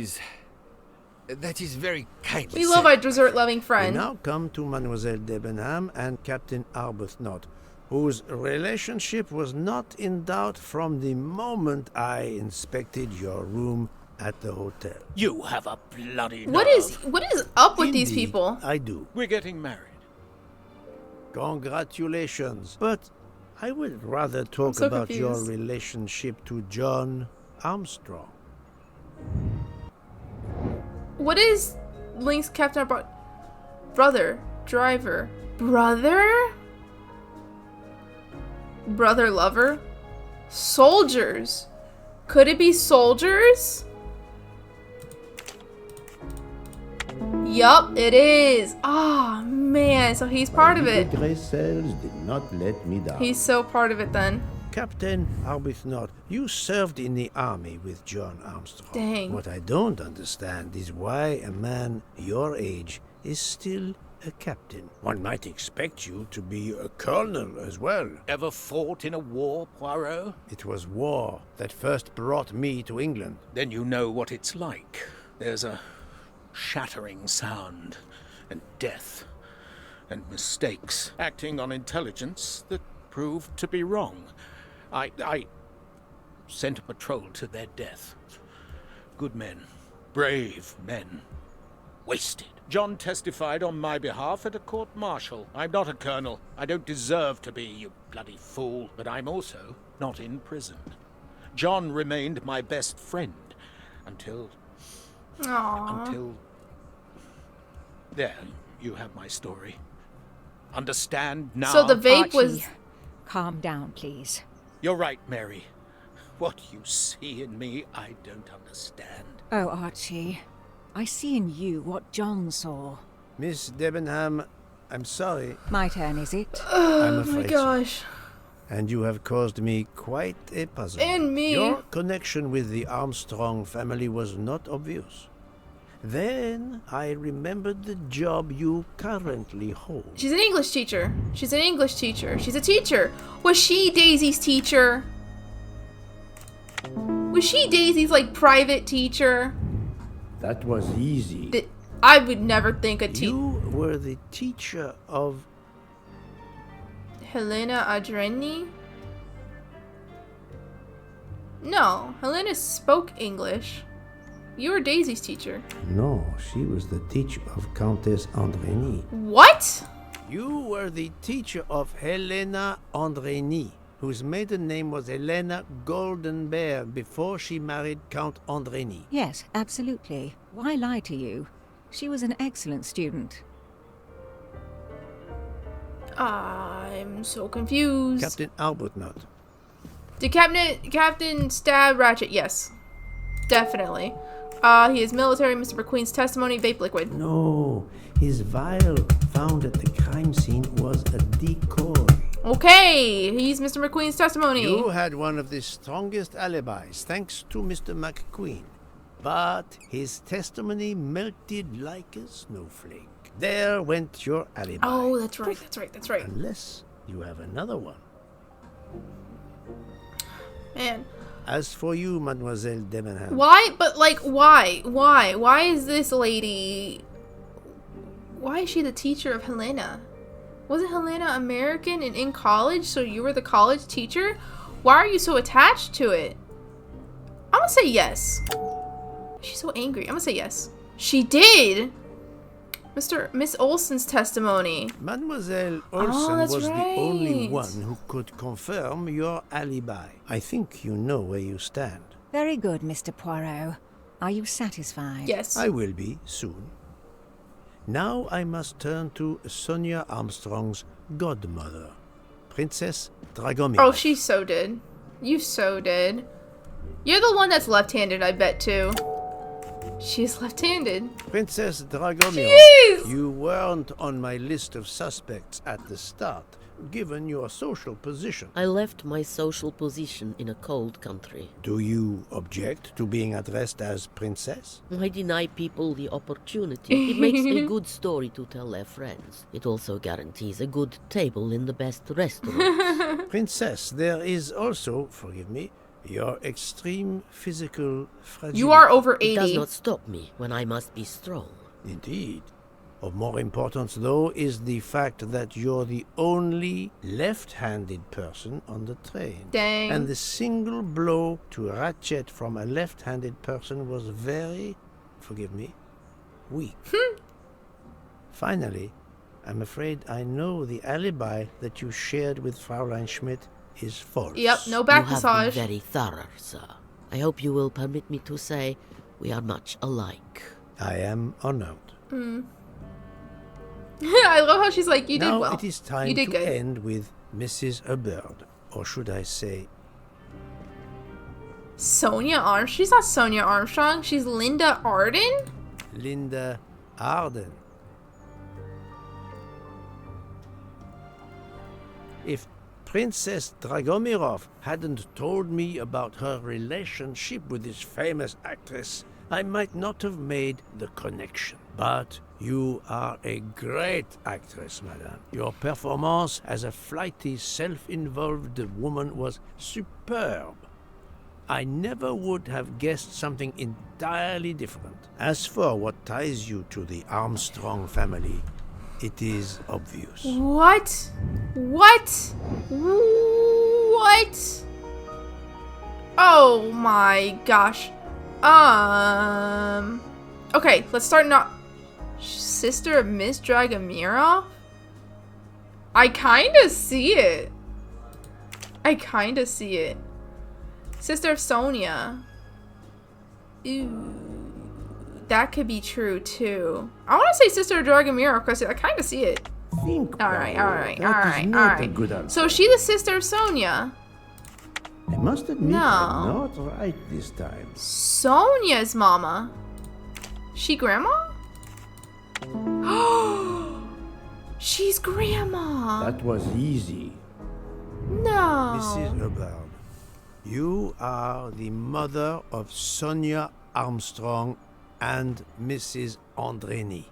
S8: is very kindly
S1: We love
S8: said.
S1: our dessert-loving
S5: We
S1: friend.
S5: now come to Mademoiselle Debenham and Captain Arbuthnot, whose relationship was not in doubt from the moment I inspected your room at the hotel.
S6: You have a bloody
S1: What is up with these
S5: Indeed,
S1: people?
S5: I do.
S6: We're getting married.
S5: Congratulations. But I would rather talk
S1: so
S5: about your
S1: confused.
S5: relationship to John Armstrong.
S1: What is Link's Captain about? Brother, driver, brother lover, soldiers. Could it be soldiers? Yup, it is. Ah, man. So he's part of it.
S5: The Grey Cells did not let me down.
S1: He's so part of it then.
S5: Captain Arbuthnot, you served in the army with John Armstrong.
S1: Dang.
S5: What I don't understand is why a man your age is still a captain. One might expect you to be a colonel as well.
S13: Ever fought in a war, Poirot?
S5: It was war that first brought me to England.
S13: Then you know what it's like. There's a shattering sound, and death, and mistakes, acting on intelligence that proved to be wrong. I sent a patrol to their death. Good men, brave men, wasted. John testified on my behalf at a court-martial. I'm not a colonel. I don't deserve to be, you bloody fool. But I'm also not in prison. John remained my best friend until...
S1: Aww.
S13: Until... There, you have my story. Understand now?
S1: So the vape
S12: Archie,
S1: was...
S12: calm down, please.
S13: You're right, Mary. What you see in me, I don't understand.
S12: Oh, Archie, I see in you what John saw.
S5: Miss Debenham, I'm sorry.
S12: My turn, is it?
S5: I'm
S1: Oh
S5: afraid
S1: my gosh.
S5: so. And you have caused me quite a puzzle.
S1: And me.
S5: Your connection with the Armstrong family was not obvious. Then I remembered the job you currently hold.
S1: She's an English teacher. She's an English teacher. She's a teacher. Was she Daisy's teacher? Was she Daisy's, like, private teacher?
S5: That was easy.
S1: I would never think a teacher...
S5: You were the teacher of...
S1: Helena Adreni? No, Helena spoke English. You were Daisy's teacher.
S5: No, she was the teacher of Countess Andreni.
S1: What?
S5: You were the teacher of Helena Andreni, whose maiden name was Helena Goldenbear before she married Count Andreni.
S12: Yes, absolutely. Why lie to you? She was an excellent student.
S1: I'm so confused.
S5: Captain Arbuthnot.
S1: Did Captain stab Ratchet? Yes. Definitely. He is military. Mr. McQueen's testimony, vape liquid.
S5: No, his vial found at the crime scene was a decoy.
S1: Okay, he's Mr. McQueen's testimony.
S5: You had one of the strongest alibis, thanks to Mr. McQueen. But his testimony melted like a snowflake. There went your alibi.
S1: Oh, that's right, that's right.
S5: Unless you have another one.
S1: Man.
S5: As for you, Mademoiselle Debenham.
S1: Why? But, like, why? Why is this lady... Why is she the teacher of Helena? Wasn't Helena American and in college, so you were the college teacher? Why are you so attached to it? I'm gonna say yes. She's so angry. I'm gonna say yes. She did! Miss Olsen's testimony.
S5: Mademoiselle Olsen was
S1: right.
S5: the only one who could confirm your alibi. I think you know where you stand.
S12: Very good, Mr. Poirot. Are you satisfied?
S1: Yes.
S5: I will be soon. Now I must turn to Sonia Armstrong's godmother, Princess Dragomir.
S1: Oh, she so did. You so did. You're the one that's left-handed, I bet, too. She's left-handed.
S5: Princess Dragomir,
S1: Jeez!
S5: you weren't on my list of suspects at the start, given your social position.
S14: I left my social position in a cold country.
S5: Do you object to being addressed as princess?
S14: I deny people the opportunity. It makes a good story to tell their friends. It also guarantees a good table in the best restaurant.
S5: Princess, there is also, forgive me, your extreme physical fragility.
S1: You are over 80.
S14: It does not stop me when I must be strong.
S5: Indeed. Of more importance, though, is the fact that you're the only left-handed person on the train.
S1: Dang.
S5: And the single blow to Ratchet from a left-handed person was very, forgive me, weak. Finally, I'm afraid I know the alibi that you shared with Fraulein Schmidt is false.
S1: Yep, no back
S14: you
S1: massage.
S14: have been very thorough, sir. I hope you will permit me to say we are much alike.
S5: I am honored.
S1: I love how she's like, you did
S5: now
S1: well.
S5: It is time
S1: you did
S5: to
S1: good.
S5: end with Mrs. Hubbard, or should I say...
S1: Sonia Armstrong? She's not Sonia Armstrong. She's Linda Arden?
S5: Linda Arden. If Princess Dragomirov hadn't told me about her relationship with this famous actress, I might not have made the connection. But you are a great actress, madame. Your performance as a flighty, self-involved woman was superb. I never would have guessed something entirely different. As for what ties you to the Armstrong family, it is obvious.
S1: What? What? What? Oh my gosh. Okay, let's start not. Sister of Miss Dragomira? I kinda see it. Sister of Sonia. Ooh. That could be true too. I want to say Sister of Dragomira because I kind of see it. Alright. So is she the sister of Sonia?
S5: I must admit, I'm not right this time.
S1: Sonia's mama? She grandma? She's grandma.
S5: That was easy.
S1: No.
S5: Mrs. Hubbard, you are the mother of Sonia Armstrong and Mrs. Andreni.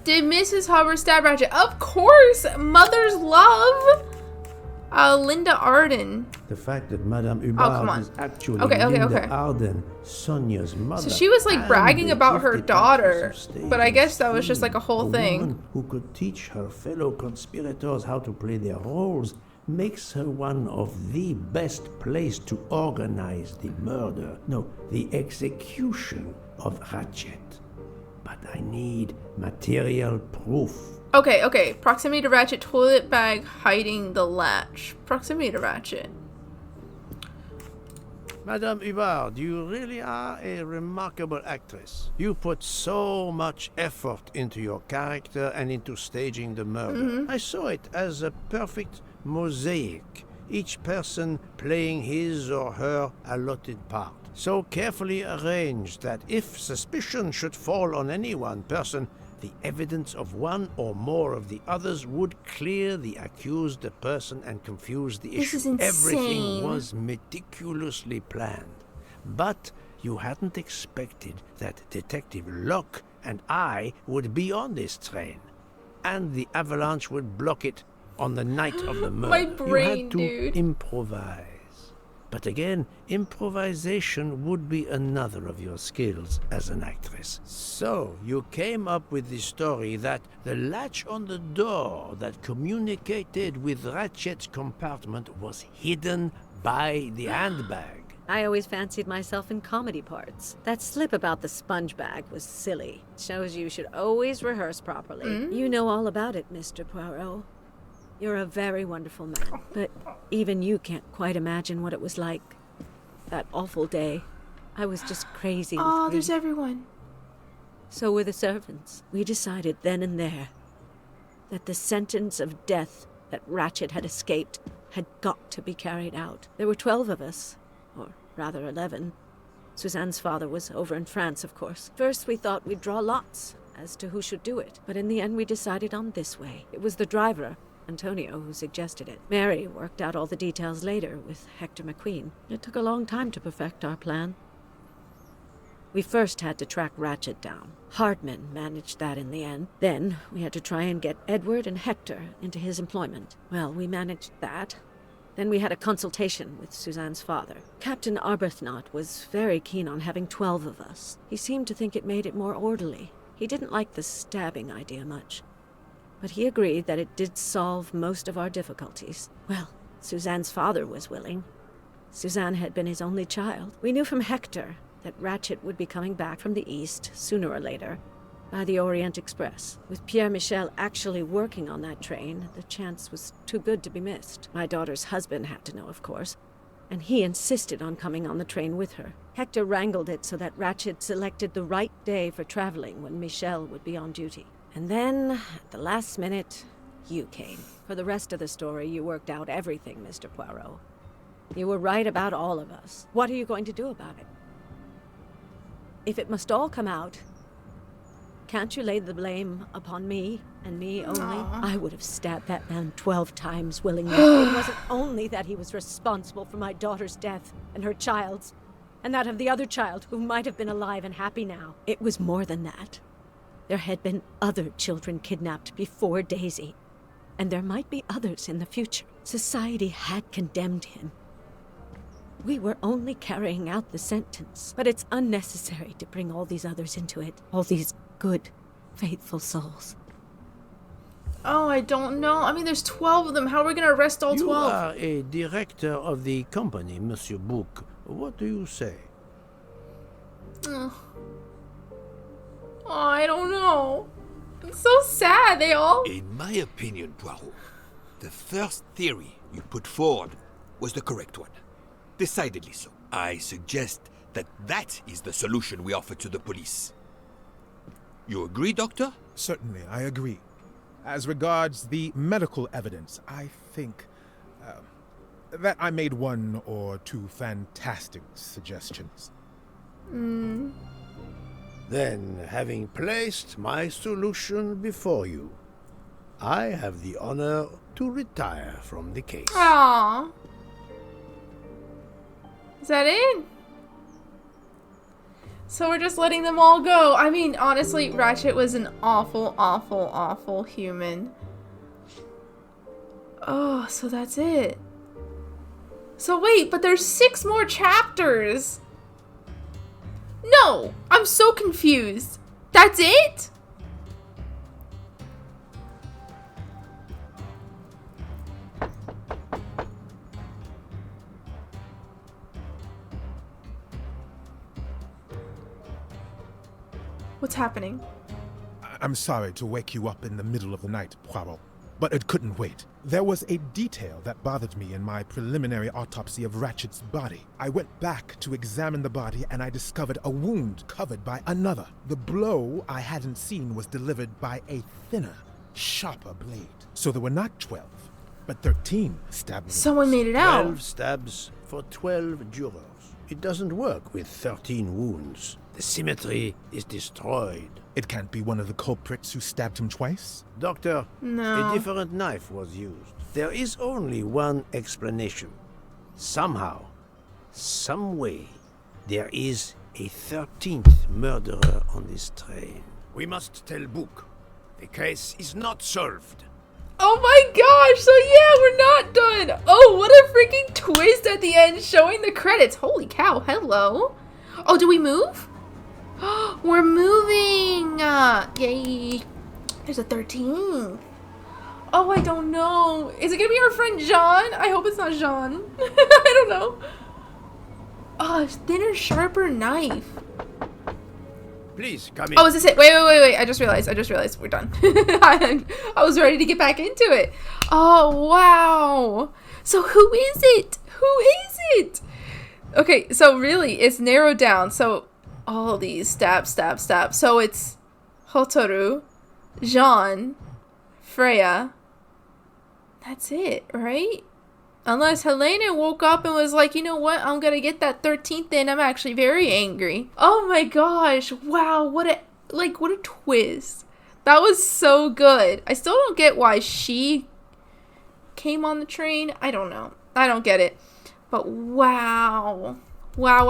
S1: Did Mrs. Hubbard stab Ratchet? Of course! Mother's love! Linda Arden.
S5: The fact that Madame Hubbard is actually Linda Arden, Sonia's mother.
S1: So she was like bragging about her daughter, but I guess that was just like a whole thing.
S5: Woman who could teach her fellow conspirators how to play their roles makes her one of the best placed to organize the murder, no, the execution of Ratchet. But I need material proof.
S1: Okay. Proximity to Ratchet, toilet bag hiding the latch. Proximity to Ratchet.
S5: Madame Hubbard, you really are a remarkable actress. You put so much effort into your character and into staging the murder. I saw it as a perfect mosaic, each person playing his or her allotted part. So carefully arranged that if suspicion should fall on any one person, the evidence of one or more of the others would clear the accused person and confuse the issue.
S1: This is insane.
S5: Everything was meticulously planned. But you hadn't expected that Detective Locke and I would be on this train, and the avalanche would block it on the night of the murder.
S1: My brain,
S5: you had to improvise. But again, improvisation would be another of your skills as an actress. So, you came up with the story that the latch on the door that communicated with Ratchet's compartment was hidden by the handbag.
S9: I always fancied myself in comedy parts. That slip about the sponge bag was silly. Shows you should always rehearse properly. You know all about it, Mr. Poirot. You're a very wonderful man, but even you can't quite imagine what it was like. That awful day. I was just crazy with grief.
S1: There's everyone.
S9: So were the servants. We decided then and there that the sentence of death that Ratchet had escaped had got to be carried out. There were 12 of us, or rather 11. Suzanne's father was over in France, of course. First we thought we'd draw lots as to who should do it, but in the end we decided on this way. It was the driver, Antonio, who suggested it. Mary worked out all the details later with Hector McQueen. It took a long time to perfect our plan. We first had to track Ratchet down. Hardman managed that in the end. Then we had to try and get Edward and Hector into his employment. Well, we managed that. Then we had a consultation with Suzanne's father. Captain Arbuthnot was very keen on having 12 of us. He seemed to think it made it more orderly. He didn't like the stabbing idea much, but he agreed that it did solve most of our difficulties. Well, Suzanne's father was willing. Suzanne had been his only child. We knew from Hector that Ratchet would be coming back from the east, sooner or later, by the Orient Express. With Pierre Michel actually working on that train, the chance was too good to be missed. My daughter's husband had to know, of course, and he insisted on coming on the train with her. Hector wrangled it so that Ratchet selected the right day for traveling when Michel would be on duty. And then, at the last minute, you came. For the rest of the story, you worked out everything, Mr. Poirot. You were right about all of us. What are you going to do about it? If it must all come out, can't you lay the blame upon me, and me only? I would have stabbed that man 12 times willingly. It wasn't only that he was responsible for my daughter's death and her child's, and that of the other child who might have been alive and happy now. It was more than that. There had been other children kidnapped before Daisy, and there might be others in the future. Society had condemned him. We were only carrying out the sentence, but it's unnecessary to bring all these others into it. All these good, faithful souls.
S1: Oh, I don't know. I mean, there's 12 of them. How are we going to arrest all 12?
S5: You are a director of the company, Monsieur Book. What do you say?
S1: Oh, I don't know. It's so sad. They all...
S8: In my opinion, Poirot, the first theory you put forward was the correct one. Decidedly so. I suggest that that is the solution we offer to the police. You agree, Doctor?
S7: Certainly, I agree. As regards the medical evidence, I think that I made one or two fantastic suggestions.
S1: Hmm.
S5: Then, having placed my solution before you, I have the honor to retire from the case.
S1: Aww. Is that it? So we're just letting them all go. I mean, honestly, Ratchet was an awful, awful, awful human. Oh, so that's it. So wait, but there's 6 more chapters. No, I'm so confused. That's it? What's happening?
S7: I'm sorry to wake you up in the middle of the night, Poirot, but it couldn't wait. There was a detail that bothered me in my preliminary autopsy of Ratchet's body. I went back to examine the body and I discovered a wound covered by another. The blow I hadn't seen was delivered by a thinner, sharper blade. So there were not 12, but 13 stab wounds.
S1: Someone made it out.
S5: 12 stabs for 12 jurors. It doesn't work with 13 wounds. The symmetry is destroyed.
S7: It can't be one of the culprits who stabbed him twice?
S5: Doctor,
S1: No.
S5: a different knife was used. There is only one explanation. Somehow, some way, there is a 13th murderer on this train. We must tell Book. The case is not solved.
S1: Oh my gosh, so yeah, we're not done. Oh, what a freaking twist at the end showing the credits. Holy cow, hello. Oh, do we move? We're moving. Yay. There's a 13th. Oh, I don't know. Is it gonna be our friend Jean? I hope it's not Jean. I don't know. Oh, thinner, sharper knife.
S5: Please, come in.
S1: Oh, is this it? Wait. I just realized we're done. I was ready to get back into it. Oh, wow. So who is it? Who is it? Okay, so really, it's narrowed down. So all these stab. So it's Hotaru, Jean, Freya. That's it, right? Unless Helena woke up and was like, you know what? I'm gonna get that 13th in. I'm actually very angry. Oh my gosh. Wow. What a twist. That was so good. I still don't get why she came on the train. I don't know. I don't get it. But wow. Wow.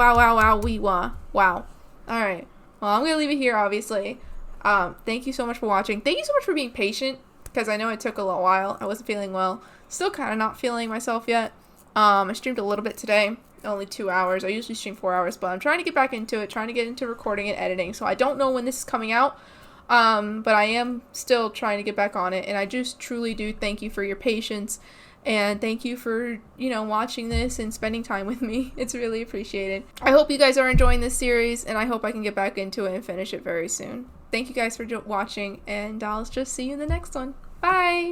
S1: Alright. Well, I'm gonna leave it here, obviously. Thank you so much for watching. Thank you so much for being patient, because I know it took a little while. I wasn't feeling well. Still kind of not feeling myself yet. I streamed a little bit today. Only 2 hours. I usually stream 4 hours, but I'm trying to get back into it. Trying to get into recording and editing. So I don't know when this is coming out. But I am still trying to get back on it. And I just truly do thank you for your patience. And thank you for, watching this and spending time with me. It's really appreciated. I hope you guys are enjoying this series. And I hope I can get back into it and finish it very soon. Thank you guys for watching. And I'll just see you in the next one. Bye!